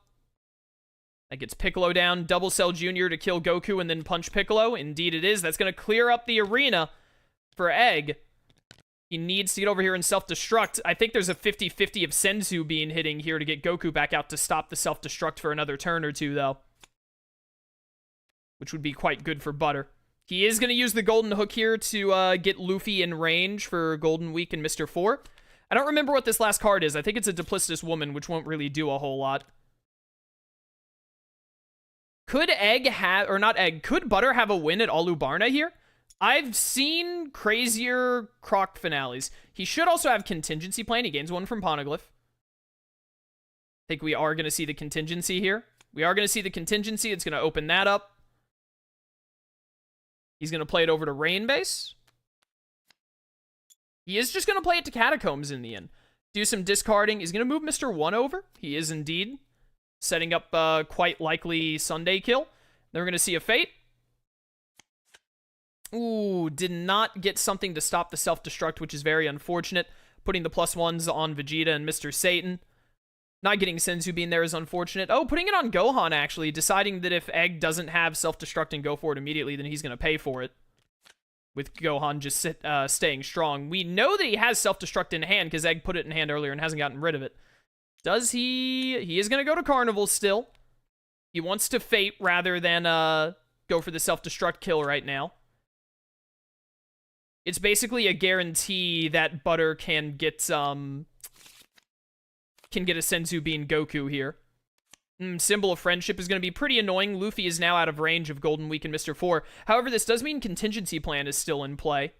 That gets Piccolo down. Double Cell Jr. to kill Goku and then punch Piccolo. Indeed it is. That's going to clear up the arena for Egg. He needs to get over here and self-destruct. I think there's a 50-50 of Senzu being hitting here to get Goku back out to stop the self-destruct for another turn or two, though. Which would be quite good for Butter. He is going to use the Golden Hook here to get Luffy in range for Golden Week and Mr. 4. I don't remember what this last card is. I think it's a Duplicitous Woman, which won't really do a whole lot. Could Egg have, or not Egg, could Butter have a win at Alubarna here? I've seen crazier Croc finales. He should also have contingency plan. He gains 1 from Poneglyph. I think we are going to see the contingency here. We are going to see the contingency. It's going to open that up. He's going to play it over to Rainbase. He is just going to play it to Catacombs in the end. Do some discarding. He's going to move Mr. 1 over. He is indeed. Setting up quite likely Sunday kill. Then we're going to see a Fate. Ooh, did not get something to stop the self-destruct, which is very unfortunate. Putting the +1s on Vegeta and Mr. Satan. Not getting Senzu being there is unfortunate. Oh, putting it on Gohan, actually. Deciding that if Egg doesn't have self-destruct and go for it immediately, then he's going to pay for it. With Gohan just staying strong. We know that he has self-destruct in hand, because Egg put it in hand earlier and hasn't gotten rid of it. Does he? He is going to go to Carnival still. He wants to Fate rather than go for the self-destruct kill right now. It's basically a guarantee that Butter can get a Senzu being Goku here. Symbol of Friendship is going to be pretty annoying. Luffy is now out of range of Golden Week and Mr. 4. However, this does mean Contingency Plan is still in play.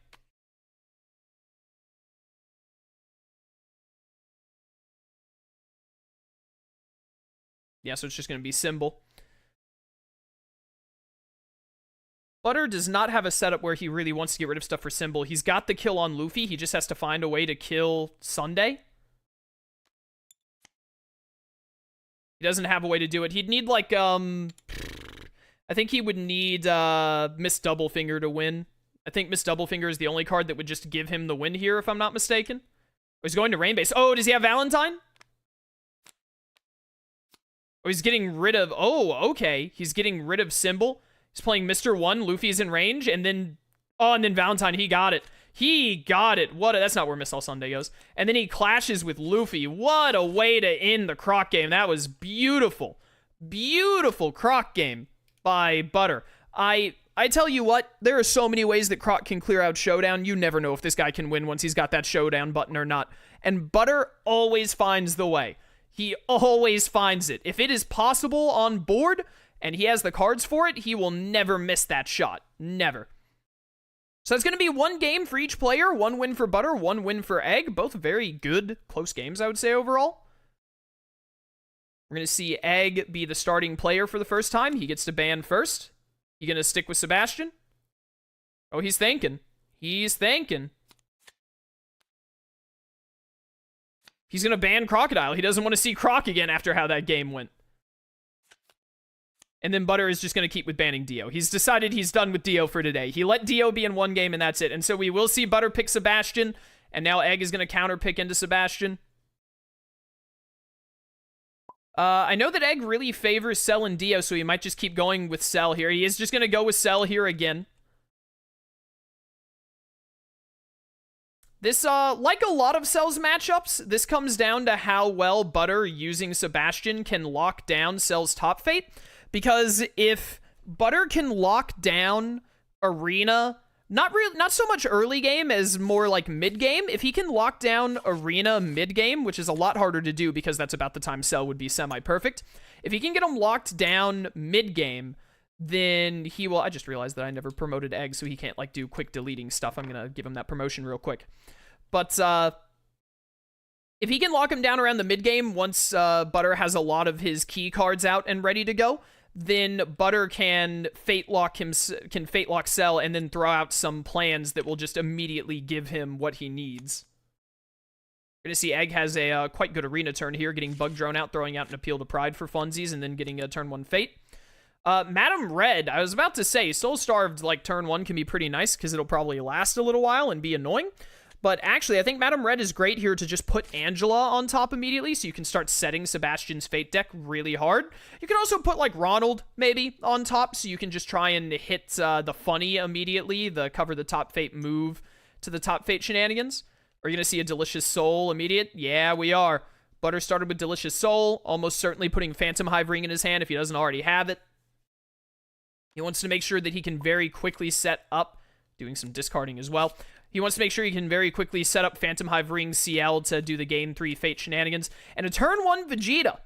Yeah, so it's just going to be Symbol. Butter does not have a setup where he really wants to get rid of stuff for Symbol. He's got the kill on Luffy. He just has to find a way to kill Sunday. He doesn't have a way to do it. He'd need, like, I think he would need Miss Doublefinger to win. I think Miss Doublefinger is the only card that would just give him the win here, if I'm not mistaken. Oh, he's going to Rainbase. Oh, does he have Valentine? Oh, he's getting rid of... Oh, okay. He's getting rid of Symbol. He's playing Mr. 1. Luffy's in range. And then... Oh, and then Valentine, he got it. He got it. That's not where Miss All Sunday goes. And then he clashes with Luffy. What a way to end the Croc game. That was beautiful. Beautiful Croc game by Butter. I tell you what, there are so many ways that Croc can clear out Showdown. You never know if this guy can win once he's got that Showdown button or not. And Butter always finds the way. He always finds it. If it is possible on board and he has the cards for it, he will never miss that shot. Never. So it's going to be one game for each player. One win for Butter, one win for Egg. Both very good, close games, I would say, overall. We're going to see Egg be the starting player for the first time. He gets to ban first. You going to stick with Sebastian? Oh, he's thinking. He's thinking. He's going to ban Crocodile. He doesn't want to see Croc again after how that game went. And then Butter is just going to keep with banning Dio. He's decided he's done with Dio for today. He let Dio be in one game, and that's it. And so we will see Butter pick Sebastian, and now Egg is going to counter pick into Sebastian. I know that Egg really favors Cell and Dio, so he might just keep going with Cell here. He is just going to go with Cell here again. This, like a lot of Cell's matchups, this comes down to how well Butter using Sebastian can lock down Cell's top fate. Because if Butter can lock down Arena, not so much early game as more like mid game, if he can lock down Arena mid game, which is a lot harder to do because that's about the time Cell would be semi-perfect, if he can get him locked down mid game, then he will... I just realized that I never promoted Egg, so he can't like do quick deleting stuff. I'm gonna give him that promotion real quick. But if he can lock him down around the mid game once Butter has a lot of his key cards out and ready to go, then Butter can fate lock Cell and then throw out some plans that will just immediately give him what he needs. We're going to see Egg has a quite good arena turn here, getting Bug Drone out, throwing out an Appeal to Pride for funsies, and then getting a turn 1 fate. Madam Red, I was about to say, Soul Starved like turn 1 can be pretty nice because it'll probably last a little while and be annoying. But actually, I think Madam Red is great here to just put Angela on top immediately, so you can start setting Sebastian's Fate deck really hard. You can also put, like, Ronald, maybe, on top, so you can just try and hit the funny immediately, the cover the top Fate move to the top Fate shenanigans. Are you going to see a Delicious Soul immediate? Yeah, we are. Butter started with Delicious Soul, almost certainly putting Phantom Hive Ring in his hand if he doesn't already have it. He wants to make sure that he can very quickly set up, doing some discarding as well. He wants to make sure he can very quickly set up Phantom Hive Ring CL to do the Gain 3 Fate shenanigans. And a turn 1 Vegeta.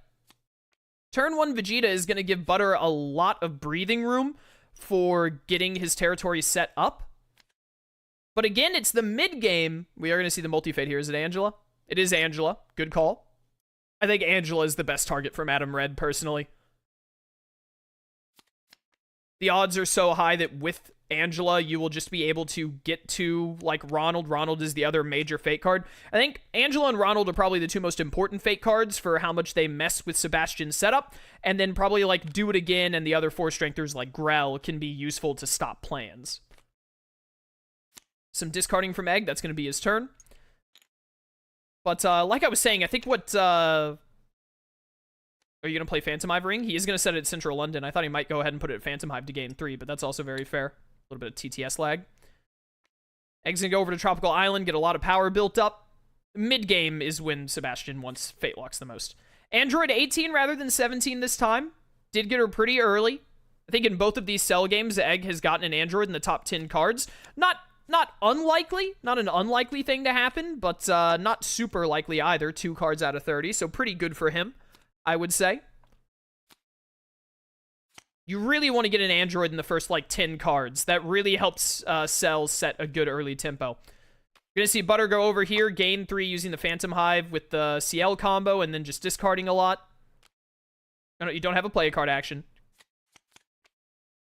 Turn 1 Vegeta is going to give Butter a lot of breathing room for getting his territory set up. But again, it's the mid-game. We are going to see the multi-fate here. Is it Angela? It is Angela. Good call. I think Angela is the best target for Madam Red, personally. The odds are so high that with Angela, you will just be able to get to, like, Ronald. Ronald is the other major fate card. I think Angela and Ronald are probably the two most important fate cards for how much they mess with Sebastian's setup, and then probably, like, Do It Again and the other 4-strengthers like Grell can be useful to stop plans. Some discarding from Egg, that's going to be his turn. But, like I was saying, I think what, Are you going to play Phantom Hive Ring? He is going to set it at Central London. I thought he might go ahead and put it at Phantom Hive to gain 3, but that's also very fair. A little bit of TTS lag. Egg's going to go over to Tropical Island, get a lot of power built up. Mid-game is when Sebastian wants Fate Locks the most. Android 18 rather than 17 this time. Did get her pretty early. I think in both of these Cell games, Egg has gotten an Android in the top 10 cards. Not unlikely. Not an unlikely thing to happen, but not super likely either. 2 cards out of 30, so pretty good for him, I would say. You really want to get an Android in the first, like, 10 cards. That really helps Cell set a good early tempo. You're going to see Butter go over here, gain 3 using the Phantom Hive with the CL combo, and then just discarding a lot. No, you don't have a play card action.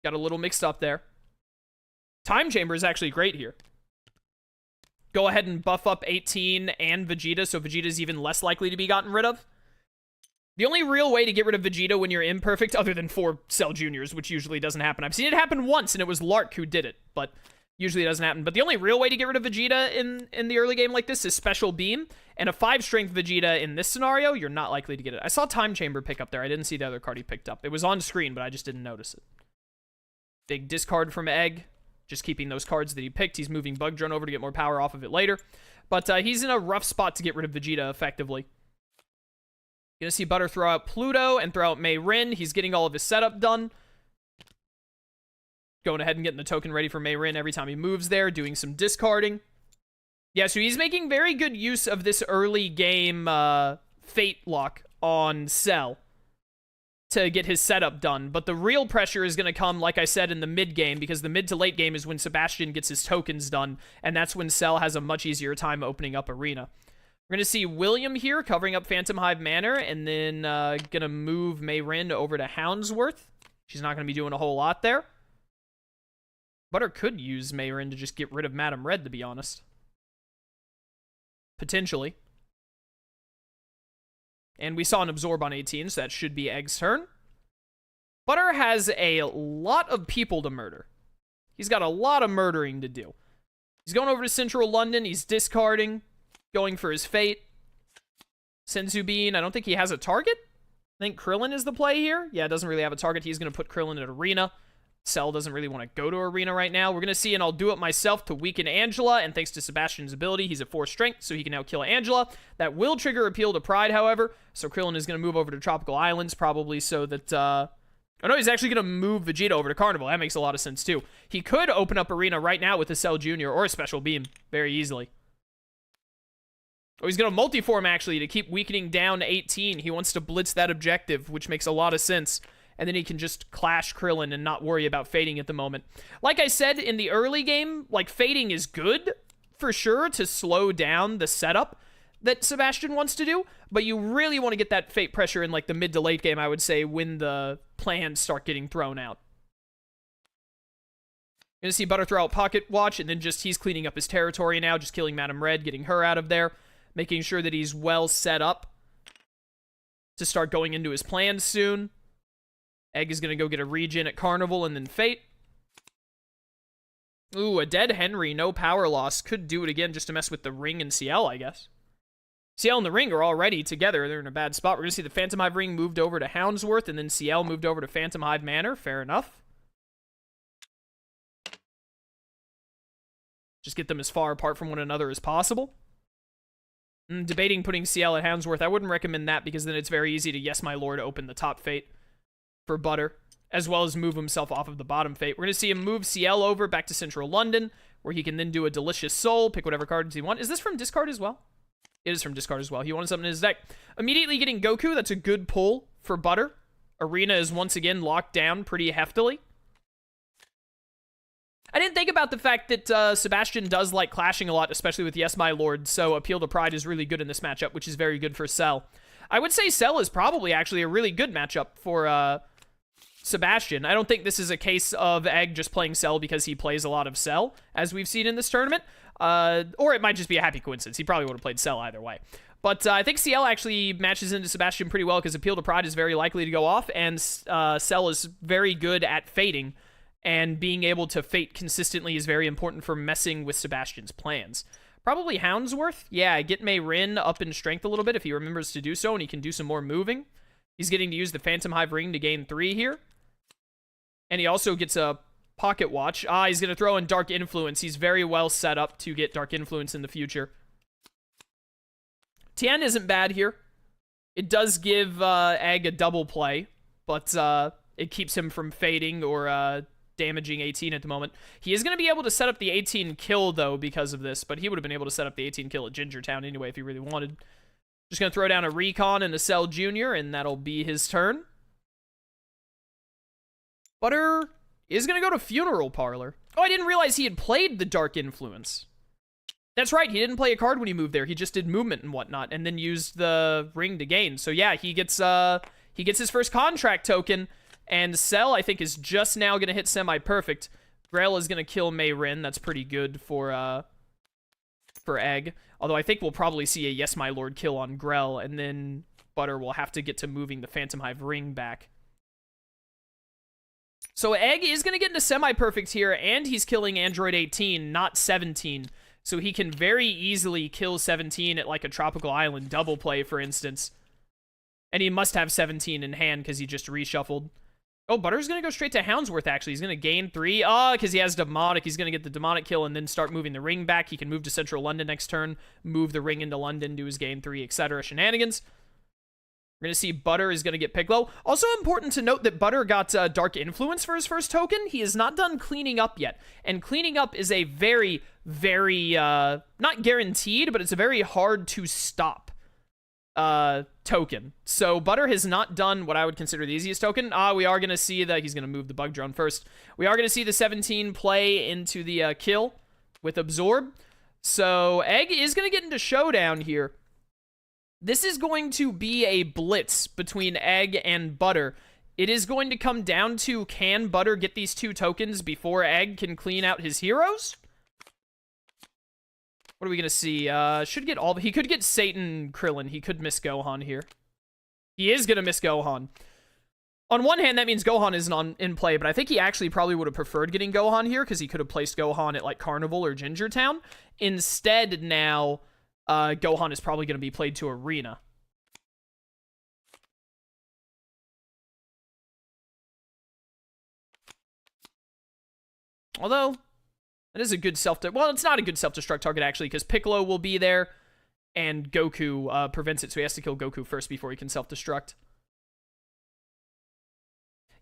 Got a little mixed up there. Time Chamber is actually great here. Go ahead and buff up 18 and Vegeta, so Vegeta's even less likely to be gotten rid of. The only real way to get rid of Vegeta when you're imperfect, other than 4 Cell Juniors, which usually doesn't happen. I've seen it happen once, and it was Lark who did it. But Usually it doesn't happen. But the only real way to get rid of Vegeta in the early game like this is Special Beam. And a 5-strength Vegeta in this scenario, you're not likely to get it. I saw Time Chamber pick up there. I didn't see the other card he picked up. It was on screen, but I just didn't notice it. Big discard from Egg. Just keeping those cards that he picked. He's moving Bug Drone over to get more power off of it later. But he's in a rough spot to get rid of Vegeta effectively. Gonna see Butter throw out Pluto and throw out Mei Rin. He's getting all of his setup done. Going ahead and getting the token ready for Mei Rin every time he moves there, doing some discarding. Yeah, so he's making very good use of this early game Fate lock on Cell to get his setup done. But the real pressure is going to come, like I said, in the mid game, because the mid to late game is when Sebastian gets his tokens done, and that's when Cell has a much easier time opening up Arena. We're going to see William here covering up Phantom Hive Manor, and then going to move Mei Rin over to Houndsworth. She's not going to be doing a whole lot there. Butter could use Mei Rin to just get rid of Madame Red, to be honest. Potentially. And we saw an Absorb on 18, so that should be Egg's turn. Butter has a lot of people to murder. He's got a lot of murdering to do. He's going over to Central London. He's discarding, going for his Fate. Senzu Bean, I don't think he has a target. I think Krillin is the play here. Yeah, it doesn't really have a target. He's going to put Krillin at Arena. Cell doesn't really want to go to Arena right now. We're going to see, and I'll do it myself to weaken Angela, and thanks to Sebastian's ability, he's at 4 strength, so he can now kill Angela. That will trigger Appeal to Pride, however, so Krillin is going to move over to Tropical Islands, probably so that, oh no, he's actually going to move Vegeta over to Carnival. That makes a lot of sense, too. He could open up Arena right now with a Cell Jr. or a Special Beam, very easily. Oh, he's going to multiform, actually, to keep weakening down 18. He wants to blitz that objective, which makes a lot of sense. And then he can just clash Krillin and not worry about fading at the moment. Like I said, in the early game, like, fading is good, for sure, to slow down the setup that Sebastian wants to do, but you really want to get that fate pressure in, like, the mid to late game, I would say, when the plans start getting thrown out. Gonna see Butter throw out Pocket Watch, and then just he's cleaning up his territory now, just killing Madame Red, getting her out of there, making sure that he's well set up to start going into his plans soon. Egg is going to go get a regen at Carnival and then Fate. Ooh, a dead Henry, no power loss. Could do it again just to mess with the Ring and CL, I guess. CL and the Ring are already together. They're in a bad spot. We're going to see the Phantom Hive Ring moved over to Houndsworth, and then CL moved over to Phantom Hive Manor. Fair enough. Just get them as far apart from one another as possible. Debating putting CL at Houndsworth. I wouldn't recommend that, because then it's very easy to Yes My Lord open the top Fate for Butter, as well as move himself off of the bottom Fate. We're going to see him move CL over back to Central London, where he can then do a Delicious Soul, pick whatever cards he wants. Is this from discard as well? It is from discard as well. He wanted something in his deck. Immediately getting Goku, that's a good pull for Butter. Arena is once again locked down pretty heftily. I didn't think about the fact that Sebastian does like clashing a lot, especially with Yes My Lord, so Appeal to Pride is really good in this matchup, which is very good for Cell. I would say Cell is probably actually a really good matchup for Sebastian. I don't think this is a case of Egg just playing Cell because he plays a lot of Cell, as we've seen in this tournament. Or it might just be a happy coincidence. He probably would have played Cell either way. But I think CL actually matches into Sebastian pretty well, because Appeal to Pride is very likely to go off, and Cell is very good at fading, and being able to fate consistently is very important for messing with Sebastian's plans. Probably Houndsworth. Yeah, get Mei Rin up in strength a little bit if he remembers to do so, and he can do some more moving. He's getting to use the Phantom Hive Ring to gain 3 here. And he also gets a Pocket Watch. He's going to throw in Dark Influence. He's very well set up to get Dark Influence in the future. Tien isn't bad here. It does give Egg a double play, but it keeps him from fading or damaging 18 at the moment. He is going to be able to set up the 18 kill, though, because of this, but he would have been able to set up the 18 kill at Gingertown anyway if he really wanted. Just going to throw down a Recon and a Cell Jr., and that'll be his turn. Butter is going to go to Funeral Parlor. Oh, I didn't realize he had played the Dark Influence. That's right, he didn't play a card when he moved there. He just did movement and whatnot, and then used the ring to gain. So yeah, he gets his first contract token, and Cell, I think, is just now going to hit semi-perfect. Grail is going to kill Mei Rin. That's pretty good for Egg. Although I think we'll probably see a Yes My Lord kill on Grell, and then Butter will have to get to moving the Phantom Hive Ring back. So Egg is going to get into semi-perfect here, and he's killing Android 18, not 17. So he can very easily kill 17 at like a tropical island double play, for instance. And he must have 17 in hand because he just reshuffled. Oh, Butter's going to go straight to Houndsworth, actually. He's going to gain 3. Because he has Demonic. He's going to get the Demonic kill and then start moving the ring back. He can move to Central London next turn, move the ring into London, do his gain 3, etc. Shenanigans. We're going to see Butter is going to get Piccolo. Also important to note that Butter got Dark Influence for his first token. He is not done cleaning up yet. And cleaning up is a very, very, not guaranteed, but it's a very hard to stop token. So Butter has not done what I would consider the easiest token. We are going to see that he's going to move the Bug Drone first. We are going to see the 17 play into the kill with Absorb. So Egg is going to get into Showdown here. This is going to be a blitz between Egg and Butter. It is going to come down to, can Butter get these 2 tokens before Egg can clean out his heroes? What are we going to see? Should get all... He could get Satan Krillin. He could miss Gohan here. He is going to miss Gohan. On one hand, that means Gohan isn't in play, but I think he actually probably would have preferred getting Gohan here because he could have placed Gohan at like Carnival or Ginger Town. Instead, now... Gohan is probably going to be played to Arena. Although, it is a good well, it's not a good self-destruct target, actually, because Piccolo will be there, and Goku prevents it, so he has to kill Goku first before he can self-destruct.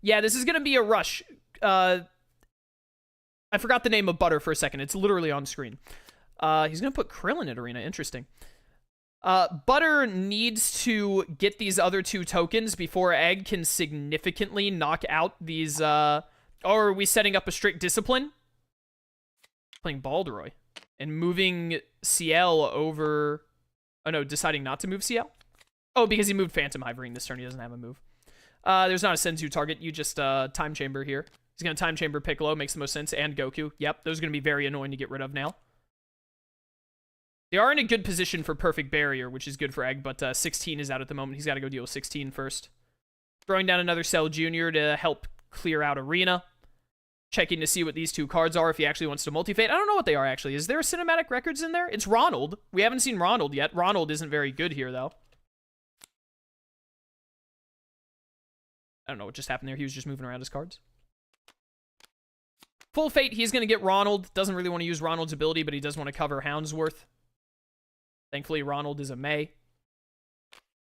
Yeah, this is going to be a rush. I forgot the name of Butter for a second. It's literally on screen. He's going to put Krillin at Arena. Interesting. Butter needs to get these other 2 tokens before Egg can significantly knock out these, or are we setting up a strict discipline? Playing Baldroy. And moving CL over... Oh, no, deciding not to move CL? Oh, because he moved Phantom Hivering this turn. He doesn't have a move. There's not a Senzu target. You just, Time Chamber here. He's going to Time Chamber Piccolo. Makes the most sense. And Goku. Yep, those are going to be very annoying to get rid of now. They are in a good position for Perfect Barrier, which is good for Egg, but 16 is out at the moment. He's got to go deal with 16 first. Throwing down another Cell Jr. to help clear out Arena. Checking to see what these 2 cards are if he actually wants to multi-fate. I don't know what they are, actually. Is there a Cinematic Records in there? It's Ronald. We haven't seen Ronald yet. Ronald isn't very good here, though. I don't know what just happened there. He was just moving around his cards. Full Fate, he's going to get Ronald. Doesn't really want to use Ronald's ability, but he does want to cover Houndsworth. Thankfully, Ronald is a May.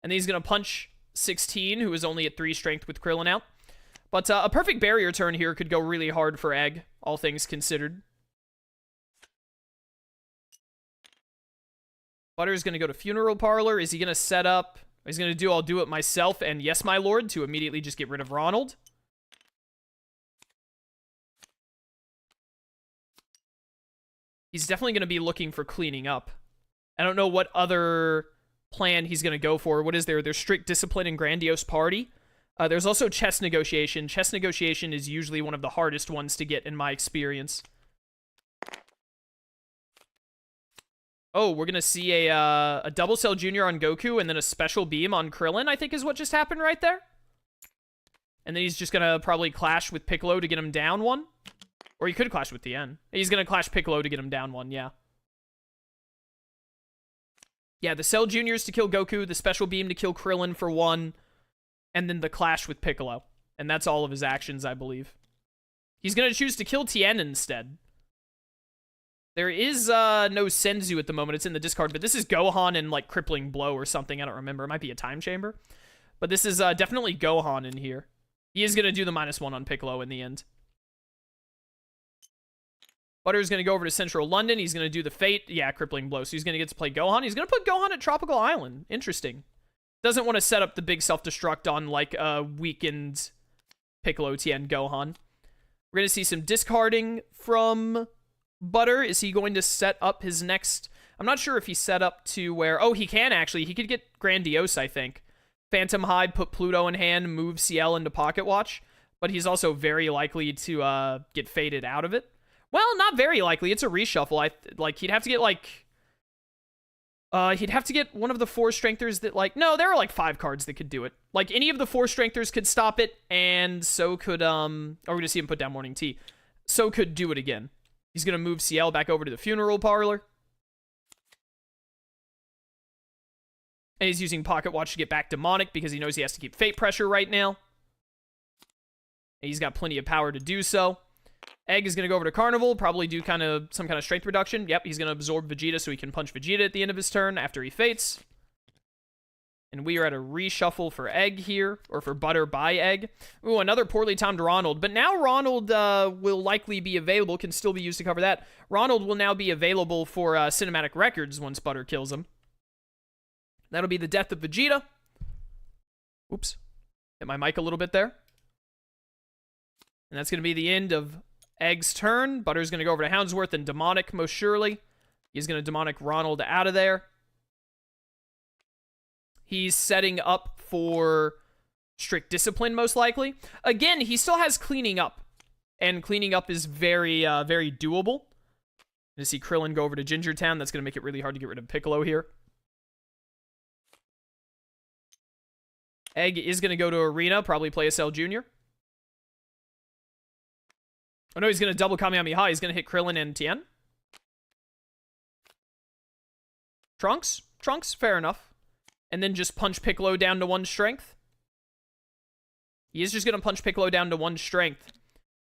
And then he's going to punch 16, who is only at 3 strength with Krillin out. But a Perfect Barrier turn here could go really hard for Egg, all things considered. Butter's going to go to Funeral Parlor. Is he going to set up... He's going to do I'll do it myself and yes, my lord, to immediately just get rid of Ronald. He's definitely going to be looking for cleaning up. I don't know what other plan he's going to go for. What is there? There's Strict Discipline and Grandiose Party. There's also Chess Negotiation. Chess Negotiation is usually one of the hardest ones to get in my experience. Oh, we're going to see a Double Cell Jr. on Goku and then a Special Beam on Krillin, I think is what just happened right there. And then he's just going to probably clash with Piccolo to get him down 1. Or he could clash with Tien. He's going to clash Piccolo to get him down 1, yeah. Yeah, the Cell Juniors to kill Goku, the Special Beam to kill Krillin for 1, and then the clash with Piccolo. And that's all of his actions, I believe. He's going to choose to kill Tien instead. There is no Senzu at the moment. It's in the discard, but this is Gohan and, like, Crippling Blow or something. I don't remember. It might be a Time Chamber. But this is definitely Gohan in here. He is going to do the -1 on Piccolo in the end. Butter's going to go over to Central London. He's going to do the Fate. Yeah, Crippling Blow. So he's going to get to play Gohan. He's going to put Gohan at Tropical Island. Interesting. Doesn't want to set up the big self-destruct on, like, a weakened Piccolo Tien Gohan. We're going to see some discarding from Butter. Is he going to set up his next... I'm not sure if he set up to where... Oh, he can, actually. He could get Grandiose, I think. Phantom Hide, put Pluto in hand, move CL into Pocket Watch. But he's also very likely to get faded out of it. Well, not very likely. It's a reshuffle. Like, he'd have to get, like... He'd have to get one of the 4 strengthers that, like... No, there are, like, 5 cards that could do it. Like, any of the 4 strengthers could stop it, and so could, Oh, we're gonna see him put down Morning Tea. So could do it again. He's gonna move CL back over to the Funeral Parlor. And he's using Pocket Watch to get back Demonic because he knows he has to keep Fate pressure right now. And he's got plenty of power to do so. Egg is going to go over to Carnival, probably do some kind of strength reduction. Yep, he's going to absorb Vegeta so he can punch Vegeta at the end of his turn after he fates. And we are at a reshuffle for Egg here, or for Butter by Egg. Ooh, another poorly timed Ronald. But now Ronald will likely be available, can still be used to cover that. Ronald will now be available for cinematic records once Butter kills him. That'll be the death of Vegeta. Oops. Hit my mic a little bit there. And that's going to be the end of Egg's turn. Butter's going to go over to Houndsworth and Demonic, most surely. He's going to Demonic Ronald out of there. He's setting up for Strict Discipline, most likely. Again, he still has Cleaning Up. And Cleaning Up is very, very doable. Going to see Krillin go over to Ginger Town. That's going to make it really hard to get rid of Piccolo here. Egg is going to go to Arena, probably play a Cell Jr. Oh no, he's going to double Kamehameha. He's going to hit Krillin and Tien. Trunks? Trunks? Fair enough. And then just punch Piccolo down to 1 strength. He is just going to punch Piccolo down to 1 strength.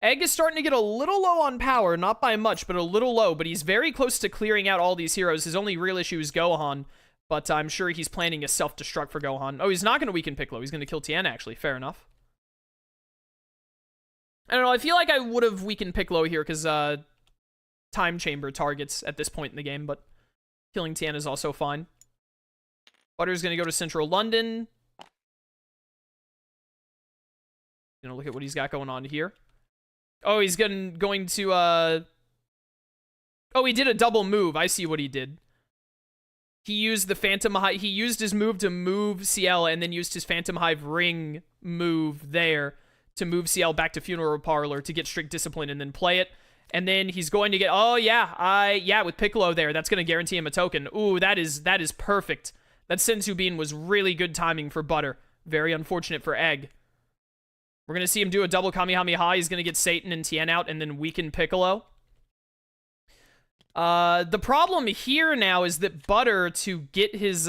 Egg is starting to get a little low on power. Not by much, but a little low. But he's very close to clearing out all these heroes. His only real issue is Gohan. But I'm sure he's planning a self-destruct for Gohan. Oh, he's not going to weaken Piccolo. He's going to kill Tien, actually. Fair enough. I don't know. I feel like I would have weakened Piccolo here because Time Chamber targets at this point in the game. But killing Tien is also fine. Butter's going to go to Central London. Gonna look at what he's got going on here. Oh, he's going to... Oh, he did a double move. I see what he did. He used the Phantom Hive. He used his move to move CL and then used his Phantom Hive ring move there to move CL back to Funeral Parlor to get Strict Discipline and then play it. And then he's going to get... Oh, yeah. With Piccolo there, that's going to guarantee him a token. Ooh, that is perfect. That Senzu Bean was really good timing for Butter. Very unfortunate for Egg. We're going to see him do a double Kamehameha. He's going to get Satan and Tien out and then weaken Piccolo. The problem here now is that Butter, to get his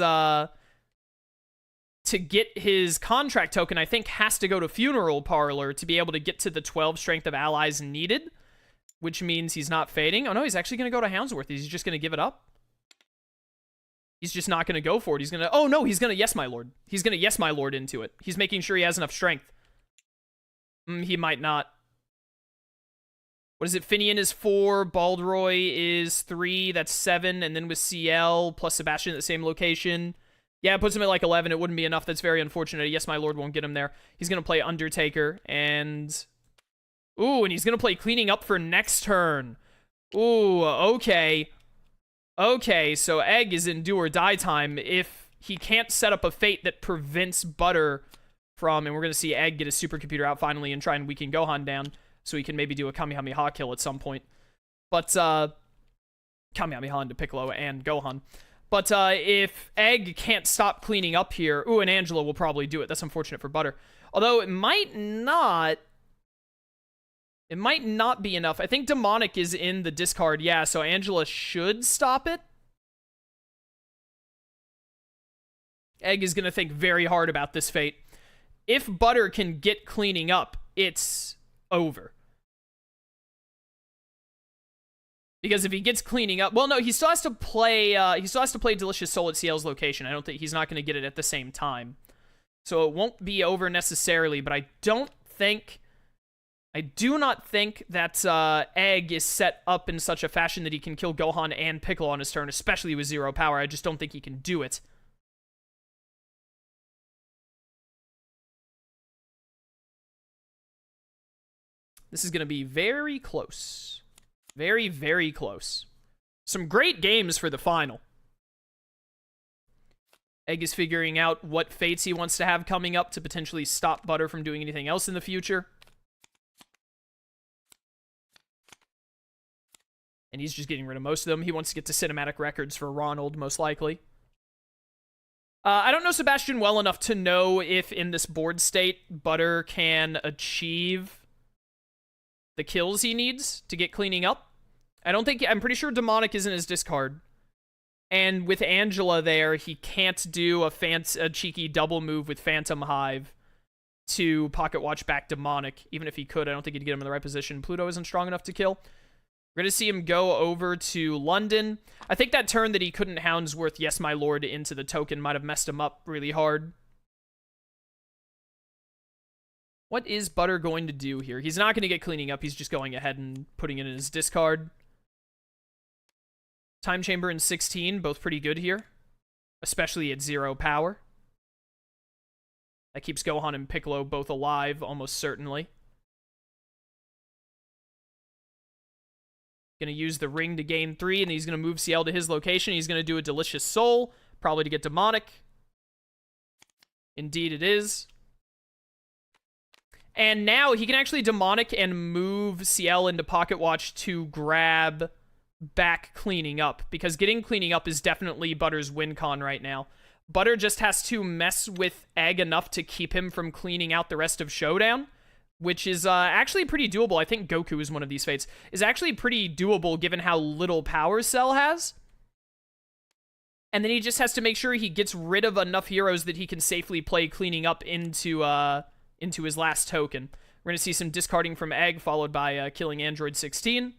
contract token, I think has to go to Funeral Parlor to be able to get to the 12 strength of allies needed, which means he's not fading. Oh no, he's actually going to go to Houndsworth. He's just going to give it up. He's just not going to go for it. He's going to... Oh no, he's going to Yes My Lord. He's going to Yes My Lord into it. He's making sure he has enough strength. He might not. What is it? Finian is 4, Baldroy is 3, that's 7, and then with CL plus Sebastian at the same location. Yeah, it puts him at like 11. It wouldn't be enough. That's very unfortunate. Yes, my lord won't get him there. He's going to play Undertaker, and... Ooh, and he's going to play Cleaning Up for next turn. Ooh, okay. Okay, so Egg is in do or die time if he can't set up a fate that prevents Butter from... And we're going to see Egg get his supercomputer out finally and try and weaken Gohan down, so he can maybe do a Kamehameha kill at some point. But, Kamehameha into Piccolo and Gohan. But, if Egg can't stop cleaning up here... Ooh, and Angela will probably do it. That's unfortunate for Butter. Although, it might not... It might not be enough. I think Demonic is in the discard. Yeah, so Angela should stop it. Egg is going to think very hard about this fate. If Butter can get Cleaning Up, it's over. Because if he gets Cleaning Up... Well, no, he still has to play Delicious Soul at CL's location. I don't think... He's not going to get it at the same time. So it won't be over necessarily, but I do not think that Egg is set up in such a fashion that he can kill Gohan and Piccolo on his turn, especially with 0 power. I just don't think he can do it. This is going to be very close. Very, very close. Some great games for the final. Egg is figuring out what fates he wants to have coming up to potentially stop Butter from doing anything else in the future. And he's just getting rid of most of them. He wants to get to cinematic records for Ronald, most likely. I don't know Sebastian well enough to know if in this board state, Butter can achieve the kills he needs to get cleaning up. I'm pretty sure Demonic isn't his discard. And with Angela there, he can't do a cheeky double move with Phantom Hive to pocket watch back Demonic. Even if he could, I don't think he'd get him in the right position. Pluto isn't strong enough to kill. We're going to see him go over to London. I think that turn that he couldn't Houndsworth Yes My Lord into the token might have messed him up really hard. What is Butter going to do here? He's not going to get cleaning up. He's just going ahead and putting it in his discard. Time Chamber and 16, both pretty good here. Especially at 0 power. That keeps Gohan and Piccolo both alive, almost certainly. Going to use the ring to gain 3, and he's going to move CL to his location. He's going to do a Delicious Soul, probably to get Demonic. Indeed it is. And now he can actually Demonic and move CL into Pocket Watch to grab back cleaning up, because getting cleaning up is definitely Butter's win con right now. Butter just has to mess with Egg enough to keep him from cleaning out the rest of Showdown, which is actually pretty doable. I think Goku is one of these fates. Is actually pretty doable given how little power Cell has. And then he just has to make sure he gets rid of enough heroes that he can safely play cleaning up into his last token. We're going to see some discarding from Egg, followed by killing Android 16.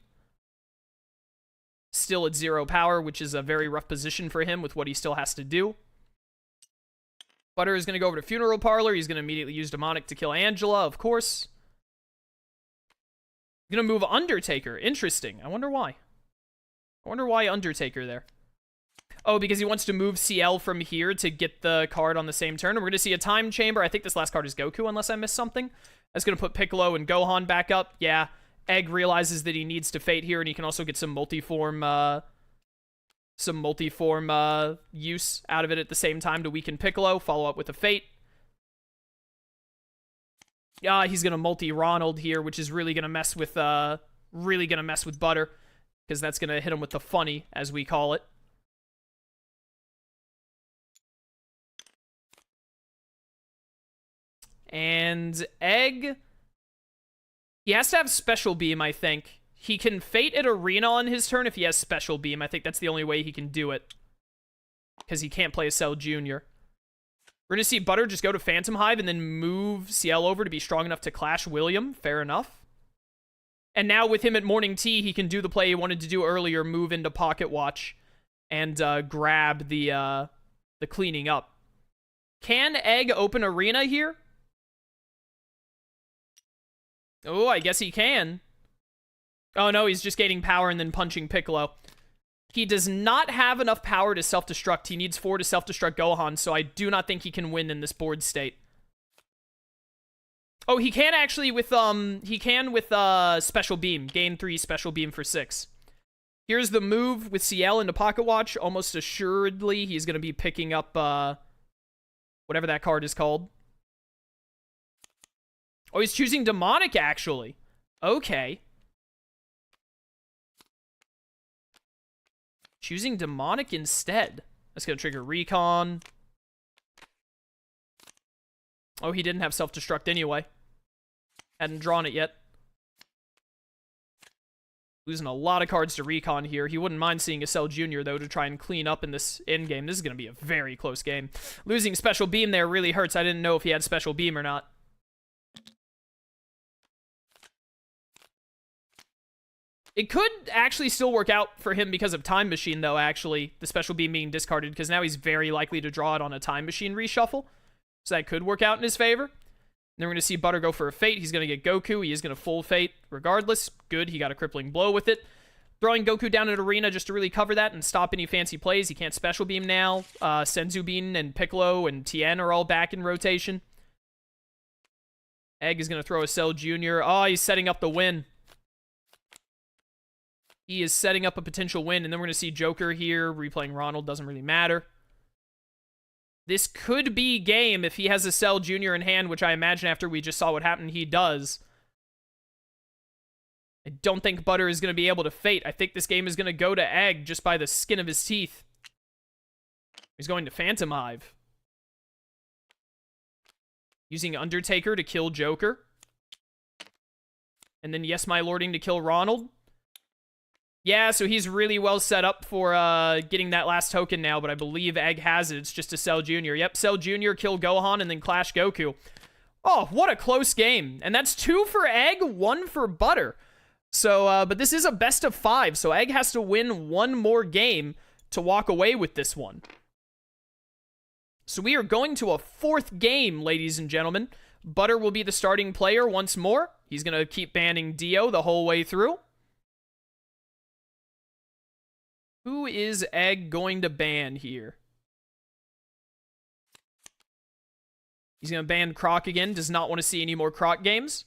Still at 0 power, which is a very rough position for him with what he still has to do. Butter is going to go over to Funeral Parlor. He's going to immediately use Demonic to kill Angela, of course. Going to move Undertaker. Interesting. I wonder why. I wonder why Undertaker there. Oh, because he wants to move CL from here to get the card on the same turn. And we're going to see a Time Chamber. I think this last card is Goku, unless I missed something. That's going to put Piccolo and Gohan back up. Yeah. Egg realizes that he needs to Fate here, and he can also get some multiform use out of it at the same time to weaken Piccolo. Follow up with a Fate. He's gonna multi Ronald here, which is really gonna mess with Butter, because that's gonna hit him with the funny, as we call it. And Egg, he has to have Special Beam, I think. He can Fate at Arena on his turn if he has Special Beam. I think that's the only way he can do it, because he can't play a Cell Jr. We're going to see Butter just go to Phantom Hive and then move CL over to be strong enough to clash William. Fair enough. And now with him at Morning Tea, he can do the play he wanted to do earlier, move into Pocket Watch and grab the cleaning up. Can Egg open Arena here? Oh, I guess he can. Oh no, he's just gaining power and then punching Piccolo. He does not have enough power to self-destruct. He needs 4 to self-destruct Gohan, so I do not think he can win in this board state. Oh, he can actually with, Special Beam. Gain 3 Special Beam for 6. Here's the move with CL into Pocket Watch. Almost assuredly, he's going to be picking up, whatever that card is called. Oh, he's choosing Demonic, actually. Okay. Choosing Demonic instead. That's going to trigger Recon. Oh, he didn't have self-destruct anyway. Hadn't drawn it yet. Losing a lot of cards to Recon here. He wouldn't mind seeing a Cell Jr., though, to try and clean up in this endgame. This is going to be a very close game. Losing Special Beam there really hurts. I didn't know if he had Special Beam or not. It could actually still work out for him because of Time Machine, though, actually. The Special Beam being discarded, because now he's very likely to draw it on a Time Machine reshuffle. So that could work out in his favor. And then we're going to see Butter go for a Fate. He's going to get Goku. He is going to full Fate regardless. Good, he got a crippling blow with it. Throwing Goku down at Arena just to really cover that and stop any fancy plays. He can't Special Beam now. Senzu Bean and Piccolo and Tien are all back in rotation. Egg is going to throw a Cell Jr. Oh, he's setting up the win. He is setting up a potential win, and then we're going to see Joker here. Replaying Ronald doesn't really matter. This could be game if he has a Cell Jr. in hand, which I imagine after we just saw what happened, he does. I don't think Butter is going to be able to Fate. I think this game is going to go to Egg just by the skin of his teeth. He's going to Phantom Hive. Using Undertaker to kill Joker. And then Yes My Lording to kill Ronald. Yeah, so he's really well set up for getting that last token now, but I believe Egg has it. It's just to Cell Jr. Yep, Cell Jr., kill Gohan, and then Clash Goku. Oh, what a close game. And that's 2 for Egg, 1 for Butter. So, but this is a best of 5, so Egg has to win 1 more game to walk away with this one. So we are going to a 4th game, ladies and gentlemen. Butter will be the starting player once more. He's going to keep banning Dio the whole way through. Who is Egg going to ban here? He's going to ban Croc again. Does not want to see any more Croc games.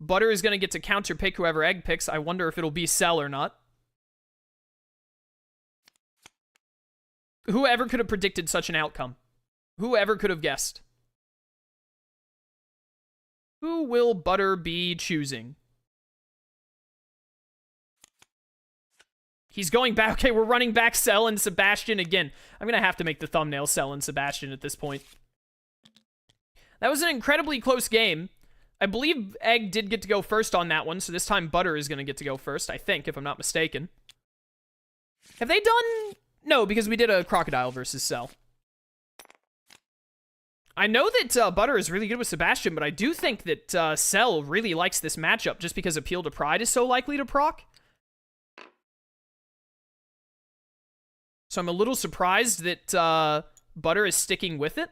Butter is going to get to counter pick whoever Egg picks. I wonder if it'll be Cell or not. Whoever could have predicted such an outcome? Whoever could have guessed? Who will Butter be choosing? He's going back. Okay, we're running back Cell and Sebastian again. I'm going to have to make the thumbnail Cell and Sebastian at this point. That was an incredibly close game. I believe Egg did get to go first on that one, so this time Butter is going to get to go first, I think, if I'm not mistaken. Have they done... No, because we did a Crocodile versus Cell. I know that Butter is really good with Sebastian, but I do think that Cell really likes this matchup just because Appeal to Pride is so likely to proc. So I'm a little surprised that Butter is sticking with it.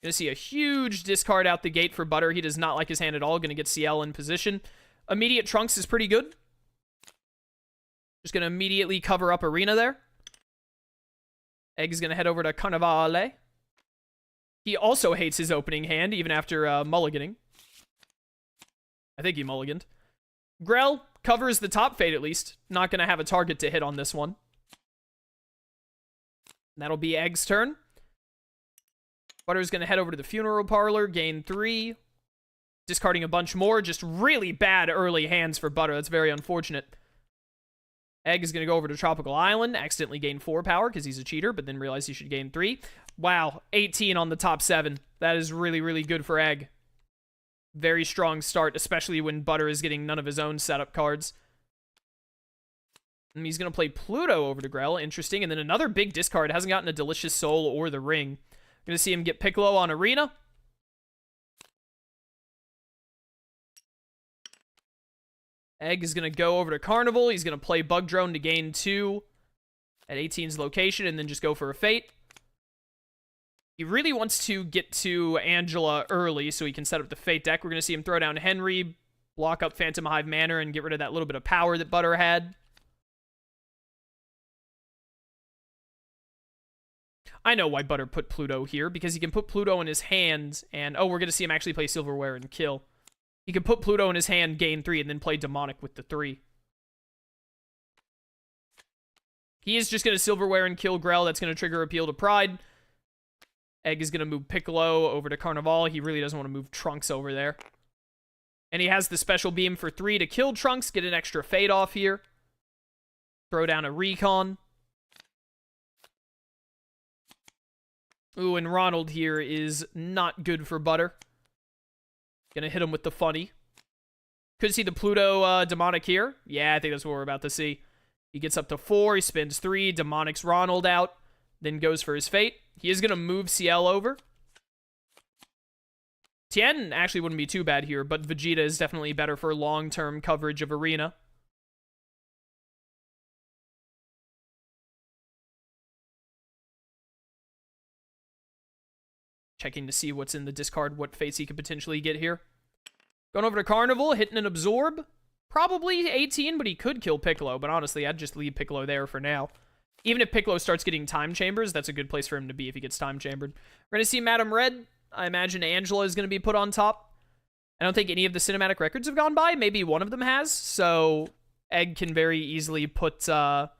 Gonna see a huge discard out the gate for Butter. He does not like his hand at all. Gonna get CL in position. Immediate Trunks is pretty good. Just gonna immediately cover up Arena there. Egg is gonna head over to Carnivale. He also hates his opening hand, even after mulliganing. I think he mulliganed. Grell covers the top fade at least. Not gonna have a target to hit on this one. That'll be Egg's turn. Butter's gonna head over to the Funeral Parlor, gain 3. Discarding a bunch more. Just really bad early hands for Butter. That's very unfortunate. Egg is gonna go over to Tropical Island, accidentally gain 4 power because he's a cheater, but then realize he should gain 3. Wow, 18 on the top 7. That is really, really good for Egg. Very strong start, especially when Butter is getting none of his own setup cards. And he's going to play Pluto over to Grell. Interesting. And then another big discard. Hasn't gotten a Delicious Soul or the Ring. Going to see him get Piccolo on Arena. Egg is going to go over to Carnival. He's going to play Bug Drone to gain 2 at 18's location and then just go for a Fate. He really wants to get to Angela early so he can set up the Fate deck. We're going to see him throw down Henry, block up Phantom Hive Manor, and get rid of that little bit of power that Butter had. I know why Butter put Pluto here, because he can put Pluto in his hand, and... Oh, we're going to see him actually play Silverware and kill. He can put Pluto in his hand, gain 3, and then play Demonic with the 3. He is just going to Silverware and kill Grell. That's going to trigger Appeal to Pride. Egg is going to move Piccolo over to Carnival. He really doesn't want to move Trunks over there. And he has the special beam for 3 to kill Trunks, get an extra fade off here. Throw down a Recon. Ooh, and Ronald here is not good for Butter. Gonna hit him with the funny. Could see the Pluto Demonic here. Yeah, I think that's what we're about to see. He gets up to 4, he spins 3, Demonics Ronald out, then goes for his Fate. He is going to move CL over. Tien actually wouldn't be too bad here, but Vegeta is definitely better for long-term coverage of Arena. Checking to see what's in the discard, what fates he could potentially get here. Going over to Carnival, hitting an Absorb. Probably 18, but he could kill Piccolo, but honestly, I'd just leave Piccolo there for now. Even if Piccolo starts getting Time Chambers, that's a good place for him to be if he gets Time Chambered. We're going to see Madame Red. I imagine Angela is going to be put on top. I don't think any of the cinematic records have gone by. Maybe one of them has. So Egg can very easily put Angela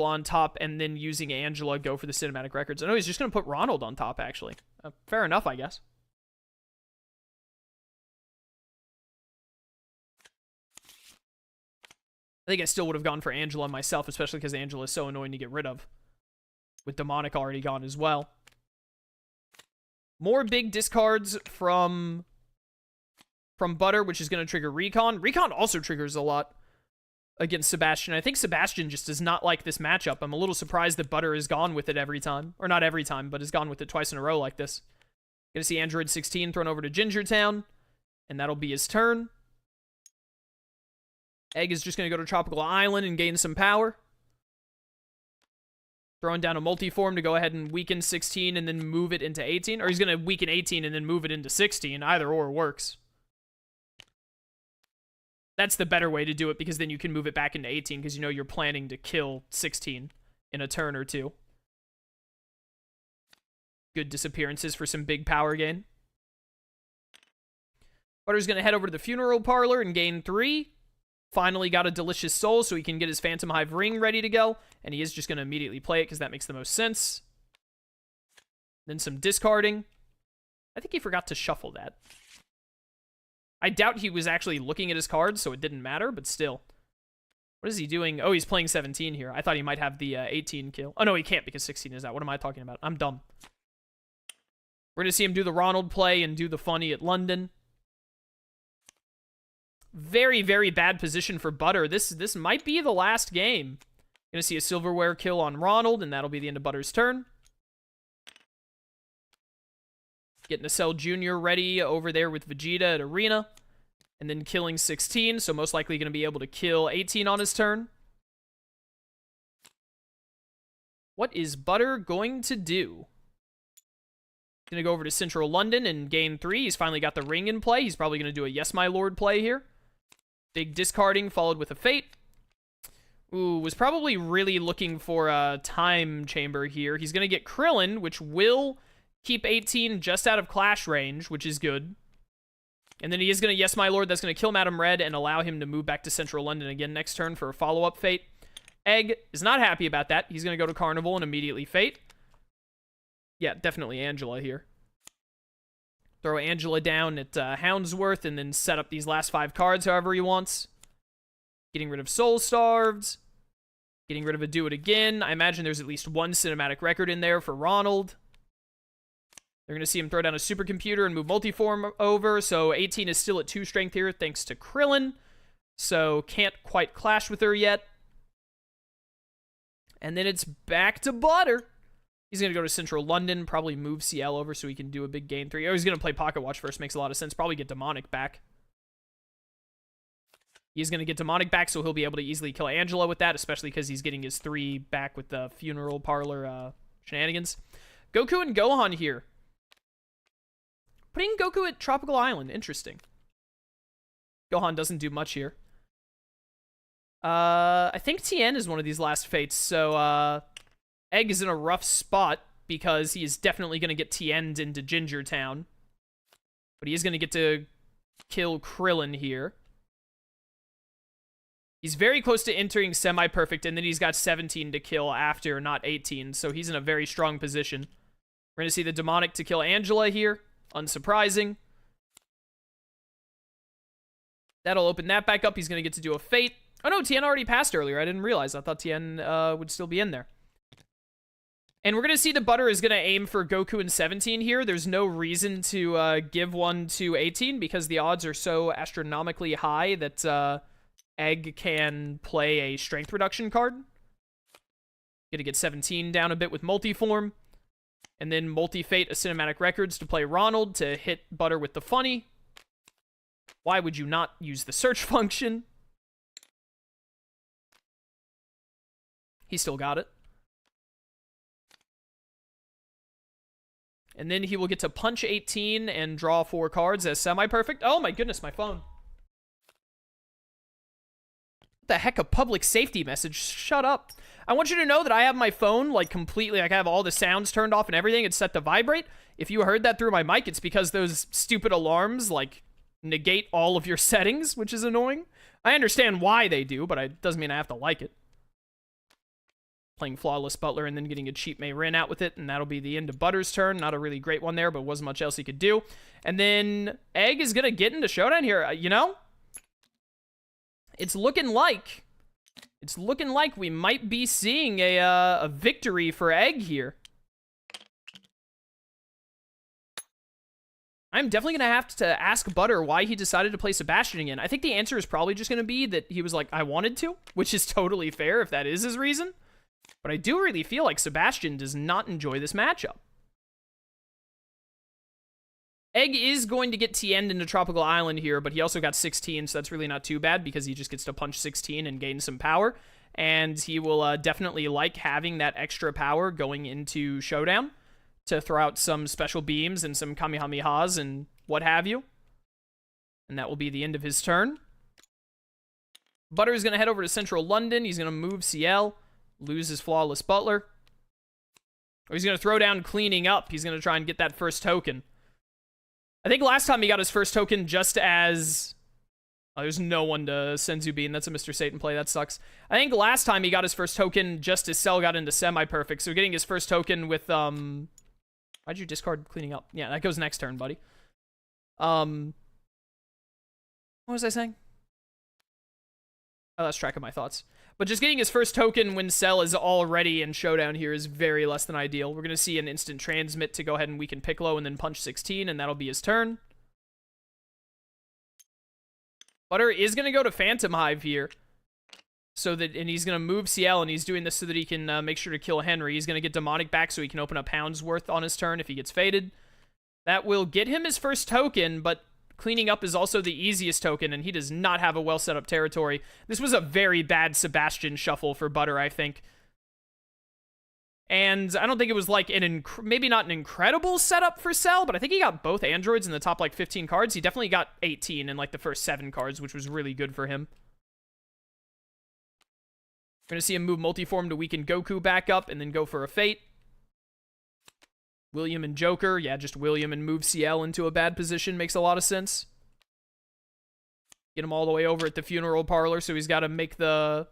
on top, and then using Angela go for the cinematic records. I know he's just going to put Ronald on top, actually. Fair enough, I guess. I think I still would have gone for Angela myself, especially because Angela is so annoying to get rid of. With Demonic already gone as well. More big discards from Butter, which is going to trigger Recon. Recon also triggers a lot against Sebastian. I think Sebastian just does not like this matchup. I'm a little surprised that Butter has gone with it every time. Or not every time, but has gone with it twice in a row like this. Gonna see Android 16 thrown over to Gingertown, and that'll be his turn. Egg is just gonna go to Tropical Island and gain some power. Throwing down a multi-form to go ahead and weaken 16 and then move it into 18. Or he's gonna weaken 18 and then move it into 16. Either or works. That's the better way to do it, because then you can move it back into 18 because you know you're planning to kill 16 in a turn or two. Good disappearances for some big power gain. Butter's going to head over to the Funeral Parlor and gain 3. Finally got a Delicious Soul so he can get his Phantom Hive ring ready to go. And he is just going to immediately play it because that makes the most sense. Then some discarding. I think he forgot to shuffle that. I doubt he was actually looking at his cards, so it didn't matter, but still. What is he doing? Oh, he's playing 17 here. I thought he might have the 18 kill. Oh, no, he can't because 16 is out. What am I talking about? I'm dumb. We're going to see him do the Ronald play and do the funny at London. Very, very bad position for Butter. This might be the last game. Going to see a Silverware kill on Ronald, and that'll be the end of Butter's turn. Getting a Cell Jr. ready over there with Vegeta at Arena. And then killing 16, so most likely going to be able to kill 18 on his turn. What is Butter going to do? Going to go over to Central London and gain 3. He's finally got the ring in play. He's probably going to do a Yes My Lord play here. Big discarding followed with a Fate. Ooh, was probably really looking for a Time Chamber here. He's going to get Krillin, which will keep 18 just out of Clash range, which is good. And then he is going to Yes My Lord. That's going to kill Madam Red and allow him to move back to Central London again next turn for a follow-up Fate. Egg is not happy about that. He's going to go to Carnival and immediately Fate. Yeah, definitely Angela here. Throw Angela down at Houndsworth and then set up these last 5 cards however he wants. Getting rid of Soul Starved. Getting rid of a Do It Again. I imagine there's at least one cinematic record in there for Ronald. They're going to see him throw down a supercomputer and move Multiform over, so 18 is still at 2 strength here thanks to Krillin. So can't quite clash with her yet. And then it's back to Butter. He's going to go to Central London, probably move CL over so he can do a big gain 3. Oh, he's going to play Pocket Watch first, makes a lot of sense. Probably get Demonic back. He's going to get Demonic back, so he'll be able to easily kill Angela with that, especially because he's getting his 3 back with the Funeral Parlor shenanigans. Goku and Gohan here. Putting Goku at Tropical Island. Interesting. Gohan doesn't do much here. I think Tien is one of these last fates, so Egg is in a rough spot because he is definitely going to get Tien'd into Gingertown. But he is going to get to kill Krillin here. He's very close to entering semi-perfect, and then he's got 17 to kill after, not 18, so he's in a very strong position. We're going to see the Demonic to kill Angela here. Unsurprising. That'll open that back up. He's going to get to do a Fate. Oh no, Tien already passed earlier. I didn't realize. I thought Tien would still be in there. And we're going to see the Butter is going to aim for Goku in 17 here. There's no reason to give one to 18 because the odds are so astronomically high that Egg can play a strength reduction card. Going to get 17 down a bit with Multiform. And then Multi-Fate a Cinematic Records to play Ronald to hit Butter with the funny. Why would you not use the search function? He still got it. And then he will get to punch 18 and draw 4 cards as semi-perfect. Oh my goodness, my phone. What the heck, a public safety message? Shut up. I want you to know that I have my phone, like, completely, like, I have all the sounds turned off and everything. It's set to vibrate. If you heard that through my mic, it's because those stupid alarms, like, negate all of your settings, which is annoying. I understand why they do, but it doesn't mean I have to like it. Playing Flawless Butler and then getting a cheap Mayrin out with it, and that'll be the end of Butter's turn. Not a really great one there, but wasn't much else he could do. And then Egg is going to get into Showdown here, you know? It's looking like we might be seeing a victory for Egg here. I'm definitely going to have to ask Butter why he decided to play Sebastian again. I think the answer is probably just going to be that he was like, I wanted to, which is totally fair if that is his reason. But I do really feel like Sebastian does not enjoy this matchup. Egg is going to get TN'd into Tropical Island here, but he also got 16, so that's really not too bad because he just gets to punch 16 and gain some power. And he will definitely like having that extra power going into Showdown to throw out some special beams and some Kamehamehas and what have you. And that will be the end of his turn. Butter is going to head over to Central London. He's going to move CL, lose his Flawless Butler. Or he's going to throw down Cleaning Up. He's going to try and get that first token. I think last time he got his first token just as... Oh, there's no one to Senzu Bean. That's a Mr. Satan play. That sucks. I think last time he got his first token just as Cell got into Semi-Perfect. So getting his first token with... Why'd you discard Cleaning Up? Yeah, that goes next turn, buddy. What was I saying? I lost track of my thoughts. But just getting his first token when Cell is already in Showdown here is very less than ideal. We're going to see an instant transmit to go ahead and weaken Piccolo and then punch 16, and that'll be his turn. Butter is going to go to Phantom Hive here. And he's going to move CL, and he's doing this so that he can make sure to kill Henry. He's going to get Demonic back so he can open up Houndsworth on his turn if he gets faded. That will get him his first token, but Cleaning Up is also the easiest token, and he does not have a well set up territory. This was a very bad Sebastian shuffle for Butter, I think. And I don't think it was like maybe not an incredible setup for Cell, but I think he got both androids in the top like 15 cards. He definitely got 18 in like the first 7 cards, which was really good for him. We're going to see him move Multiform to weaken Goku back up and then go for a Fate. William and Joker. Yeah, just William and move CL into a bad position makes a lot of sense. Get him all the way over at the Funeral Parlor, so he's got to make the...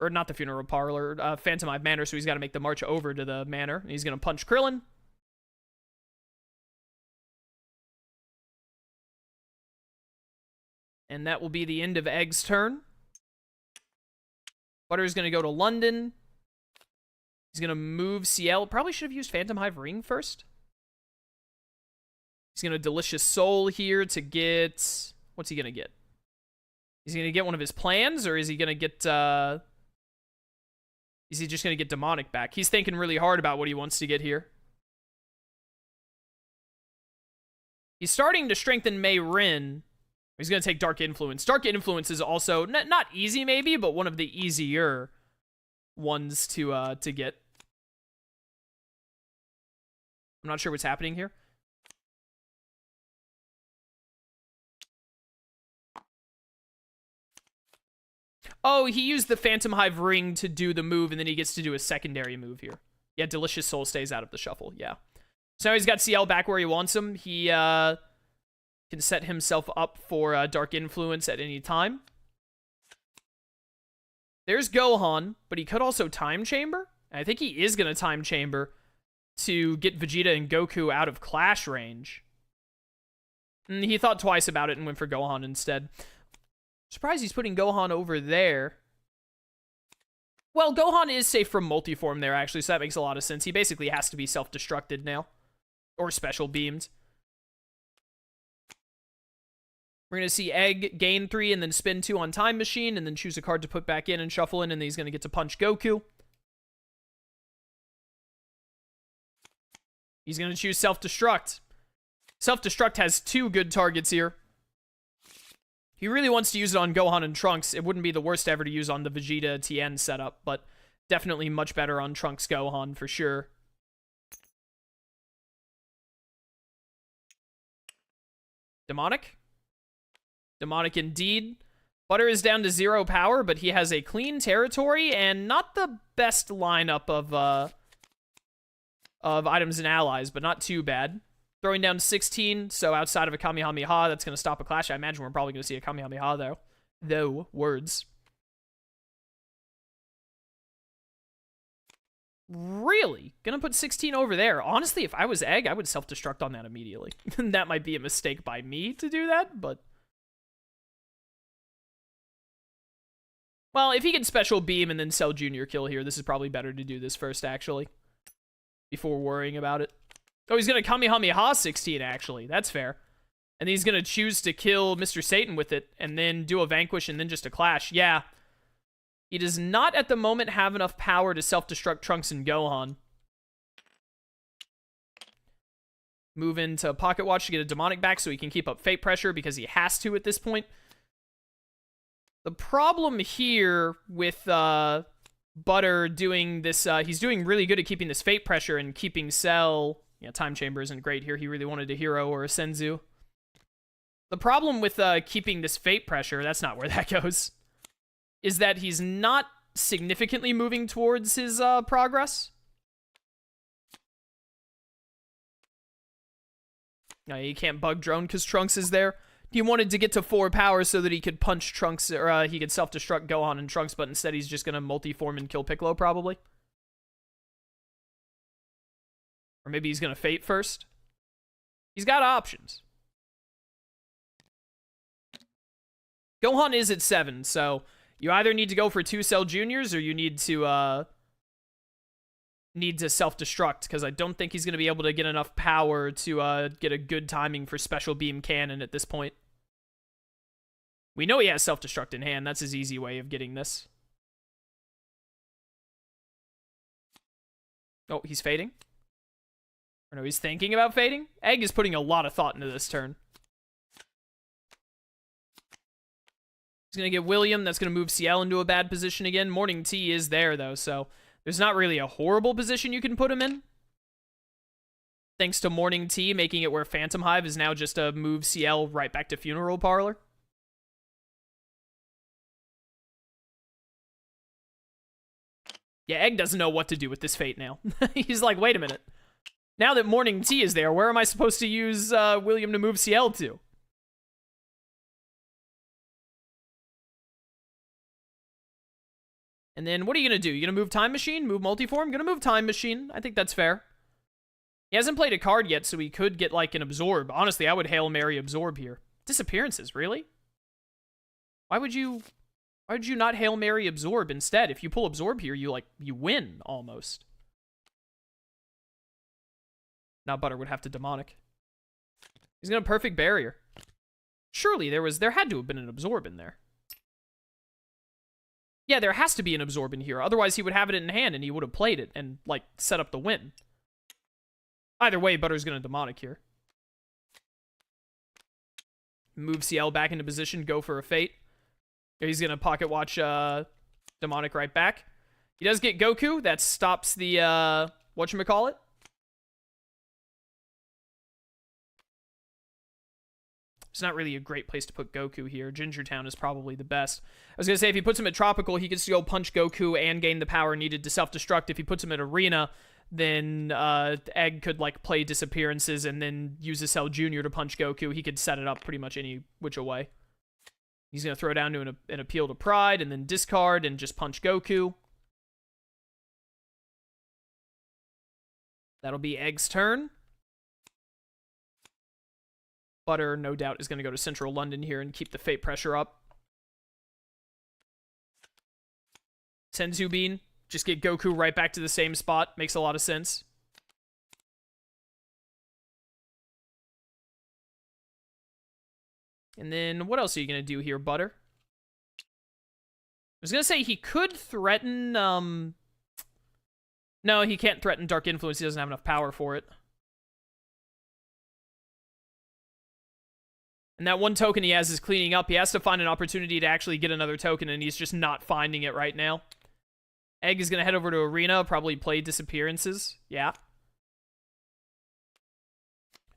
Or not the Funeral Parlor, Phantom Hive Manor, so he's got to make the march over to the Manor. And he's going to punch Krillin. And that will be the end of Egg's turn. Butter's going to go to London. He's going to move CL. Probably should have used Phantom Hive Ring first. He's going to Delicious Soul here to get... What's he going to get? Is he going to get one of his plans, or is he going to get... Is he just going to get Demonic back? He's thinking really hard about what he wants to get here. He's starting to strengthen Mei Rin. He's going to take Dark Influence. Dark Influence is also not easy, maybe, but one of the easier ones to get. I'm not sure what's happening here. Oh, he used the Phantom Hive Ring to do the move, and then he gets to do a secondary move here. Yeah, Delicious Soul stays out of the shuffle, yeah. So now he's got CL back where he wants him. He can set himself up for Dark Influence at any time. There's Gohan, but he could also Time Chamber. I think he is going to Time Chamber to get Vegeta and Goku out of Clash range. And he thought twice about it and went for Gohan instead. Surprised he's putting Gohan over there. Well, Gohan is safe from Multiform there, actually, so that makes a lot of sense. He basically has to be self-destructed now. Or special beamed. We're going to see Egg gain 3 and then spin 2 on Time Machine, and then choose a card to put back in and shuffle in, and then he's going to get to punch Goku. He's going to choose Self-Destruct. Self-Destruct has 2 good targets here. He really wants to use it on Gohan and Trunks. It wouldn't be the worst ever to use on the Vegeta TN setup, but definitely much better on Trunks Gohan for sure. Demonic? Demonic indeed. Butter is down to 0 power, but he has a clean territory and not the best lineup of items and allies, but not too bad. Throwing down 16, so outside of a Kamehameha, that's going to stop a clash. I imagine we're probably going to see a Kamehameha, though. Though, words. Really? Gonna put 16 over there. Honestly, if I was Egg, I would self-destruct on that immediately. That might be a mistake by me to do that, but... Well, if he can Special Beam and then Cell Jr. kill here, this is probably better to do this first, actually. Before worrying about it. Oh, he's going to Kamehameha 16, actually. That's fair. And he's going to choose to kill Mr. Satan with it, and then do a Vanquish, and then just a Clash. Yeah. He does not, at the moment, have enough power to self-destruct Trunks and Gohan. Move into Pocket Watch to get a Demonic back so he can keep up Fate Pressure, because he has to at this point. The problem here with Butter doing this, he's doing really good at keeping this Fate Pressure and keeping Cell. Yeah, Time Chamber isn't great here. He really wanted a Hero or a Senzu. The problem with keeping this Fate Pressure, that's not where that goes, is that he's not significantly moving towards his progress. No, he can't bug Drone because Trunks is there. He wanted to get to 4 power so that he could punch Trunks, or he could self-destruct Gohan and Trunks, but instead he's just going to multi-form and kill Piccolo, probably. Or maybe he's going to Fate first. He's got options. Gohan is at 7, so you either need to go for 2 Cell Juniors, or you need to self-destruct, because I don't think he's going to be able to get enough power to get a good timing for Special Beam Cannon at this point. We know he has self-destruct in hand. That's his easy way of getting this. Oh, he's fading? Or no, he's thinking about fading? Egg is putting a lot of thought into this turn. He's going to get William. That's going to move CL into a bad position again. Morning Tea is there, though, so there's not really a horrible position you can put him in. Thanks to Morning Tea, making it where Phantom Hive is now just a move CL right back to Funeral Parlor. Yeah, Egg doesn't know what to do with this Fate now. He's like, wait a minute. Now that Morning Tea is there, where am I supposed to use William to move CL to? And then what are you going to do? You going to move Time Machine? Move Multiform? Going to move Time Machine. I think that's fair. He hasn't played a card yet, so he could get like an Absorb. Honestly, I would Hail Mary Absorb here. Disappearances, really? Why would you not Hail Mary Absorb instead? If you pull Absorb here, you win almost. Now Butter would have to Demonic. He's going to Perfect Barrier. Surely there had to have been an Absorb in there. Yeah, there has to be an Absorb in here. Otherwise, he would have it in hand and he would have played it and, like, set up the win. Either way, Butter's going to Demonic here. Move CL back into position, go for a Fate. He's going to Pocket Watch Demonic right back. He does get Goku. That stops the, whatchamacallit. It's not really a great place to put Goku here. Ginger Town is probably the best. I was going to say, if he puts him at Tropical, he gets to go punch Goku and gain the power needed to self-destruct. If he puts him at Arena, then Egg could, like, play Disappearances and then use a Cell Junior to punch Goku. He could set it up pretty much any which way. He's going to throw down to an Appeal to Pride and then discard and just punch Goku. That'll be Egg's turn. Butter, no doubt, is going to go to Central London here and keep the Fate Pressure up. Senzu Bean, just get Goku right back to the same spot. Makes a lot of sense. And then, what else are you going to do here, Butter? I was going to say he could threaten, No, he can't threaten Dark Influence. He doesn't have enough power for it. And that one token he has is cleaning up. He has to find an opportunity to actually get another token, and he's just not finding it right now. Egg is going to head over to Arena, probably play Disappearances. Yeah.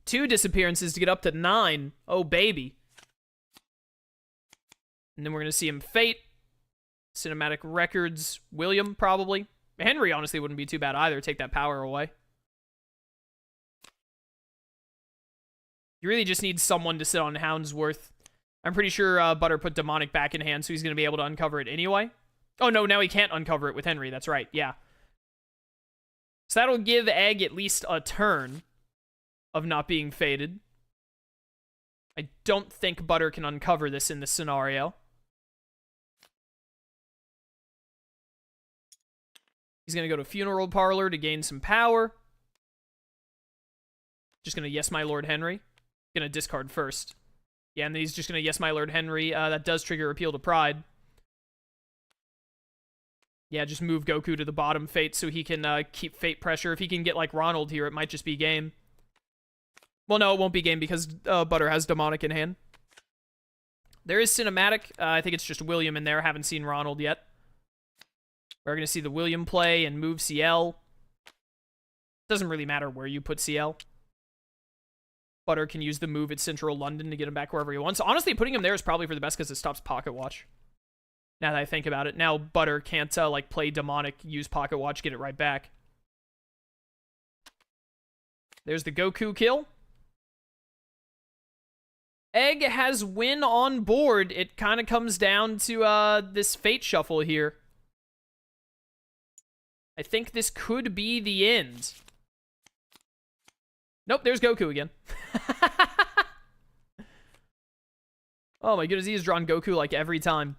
2 Disappearances to get up to 9. Oh, baby. And then we're going to see him Fate. Cinematic Records. William, probably. Henry, honestly, wouldn't be too bad either. Take that power away. You really just need someone to sit on Houndsworth. I'm pretty sure Butter put Demonic back in hand, so he's going to be able to uncover it anyway. Oh, no, now he can't uncover it with Henry. That's right, yeah. So that'll give Egg at least a turn of not being faded. I don't think Butter can uncover this in this scenario. He's going to go to Funeral Parlor to gain some power. Just going to Yes, My Lord Henry. Gonna discard first. Yeah, and then he's just gonna yes, my Lord Henry. That does trigger Appeal to Pride. Yeah, just move Goku to the bottom Fate so he can keep Fate pressure. If he can get like Ronald here, it might just be game. Well, no, it won't be game because Butter has Demonic in hand. There is Cinematic. I think it's just William in there. Haven't seen Ronald yet. We're going to see the William play and move CL. Doesn't really matter where you put CL. Butter can use the move at Central London to get him back wherever he wants. Honestly, putting him there is probably for the best because it stops Pocket Watch. Now that I think about it. Now Butter can't, like, play Demonic, use Pocket Watch, get it right back. There's the Goku kill. Egg has win on board. It kind of comes down to this Fate Shuffle here. I think this could be the end. Nope, there's Goku again. Oh my goodness, he has drawn Goku like every time.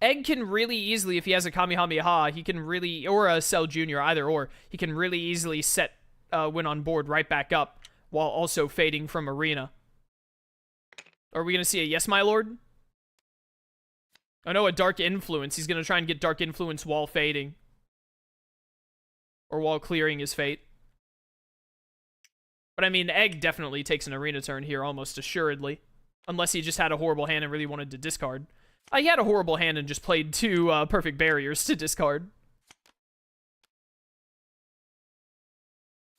Egg can really easily, if he has a Kamehameha, he can really, or a Cell Jr., either or, he can really easily set win on board right back up while also fading from Arena. Are we going to see a Yes, My Lord? Oh no, a Dark Influence. He's going to try and get Dark Influence while fading. Or while clearing his fate. But I mean, Egg definitely takes an Arena turn here, almost assuredly. Unless he just had a horrible hand and really wanted to discard. He had a horrible hand and just played two perfect barriers to discard.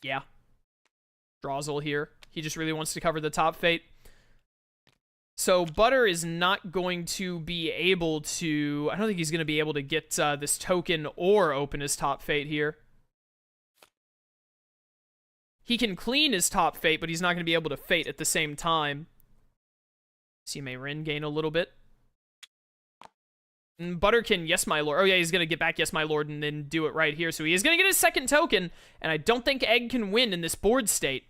Yeah. Drozzle here. He just really wants to cover the top fate. So Butter is not going to be able to... I don't think he's going to be able to get this token or open his top fate here. He can clean his top fate, but he's not going to be able to fate at the same time. See Mei Rin gain a little bit. And Butter can Yes, My Lord. Oh yeah, he's going to get back Yes, My Lord and then do it right here. So he is going to get his second token, and I don't think Egg can win in this board state.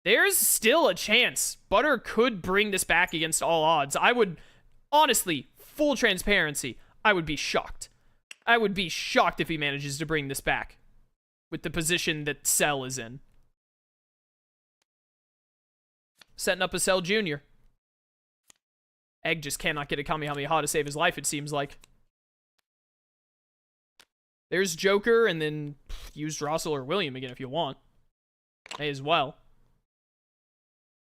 There's still a chance. Butter could bring this back against all odds. I would, honestly, full transparency, I would be shocked. I would be shocked if he manages to bring this back with the position that Cell is in. Setting up a Cell Jr. Egg just cannot get a Kamehameha to save his life, it seems like. There's Joker, and then use Drossel or William again if you want. May as well.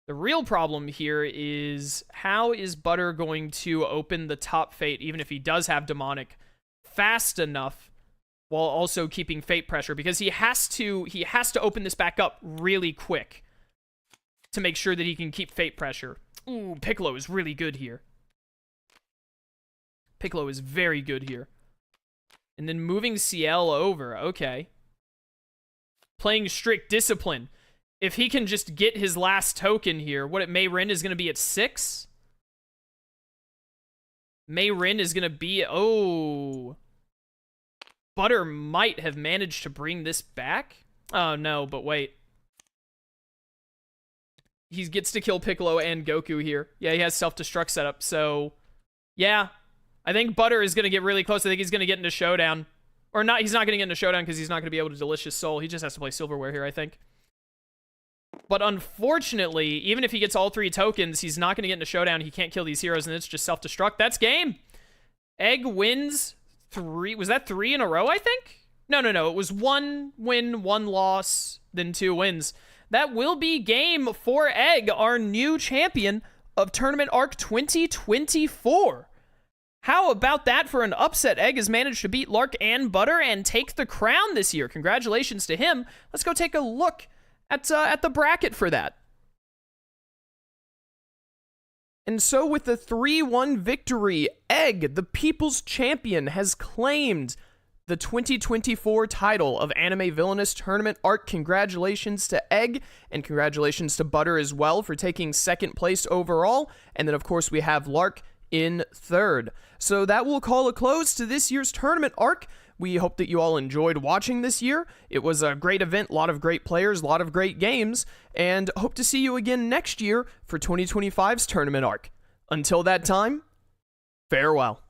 The real problem here is, how is Butter going to open the top fate, even if he does have Demonic, fast enough while also keeping fate pressure? Because he has to open this back up really quick to make sure that he can keep fate pressure. Ooh, Piccolo is really good here. Piccolo is very good here. And then moving CL over, okay. Playing strict discipline. If he can just get his last token here, what Mei Rin is going to be at 6? Mei Rin is going to be... Oh. Butter might have managed to bring this back? Oh, no, but wait. He gets to kill Piccolo and Goku here. Yeah, he has self-destruct set up, so... Yeah. I think Butter is going to get really close. I think he's going to get into Showdown. Or not, he's not going to get into Showdown because he's not going to be able to Delicious Soul. He just has to play Silverware here, I think. But unfortunately, even if he gets all 3 tokens, he's not going to get into Showdown. He can't kill these heroes, and it's just self-destruct. That's game. Egg wins 3. Was that 3 in a row, I think? No. It was 1 win, 1 loss, then 2 wins. That will be game for Egg, our new champion of Tournament Arc 2024. How about that for an upset? Egg has managed to beat Lark and Butter and take the crown this year. Congratulations to him. Let's go take a look at the bracket for that. And so with the 3-1 victory, Egg, the people's champion, has claimed the 2024 title of Anime Villainous Tournament Arc. Congratulations to Egg, and congratulations to Butter as well for taking 2nd place overall. And then, of course, we have Lark in 3rd. So that will call a close to this year's tournament arc. We hope that you all enjoyed watching this year. It was a great event, a lot of great players, a lot of great games, and hope to see you again next year for 2025's tournament arc. Until that time, farewell.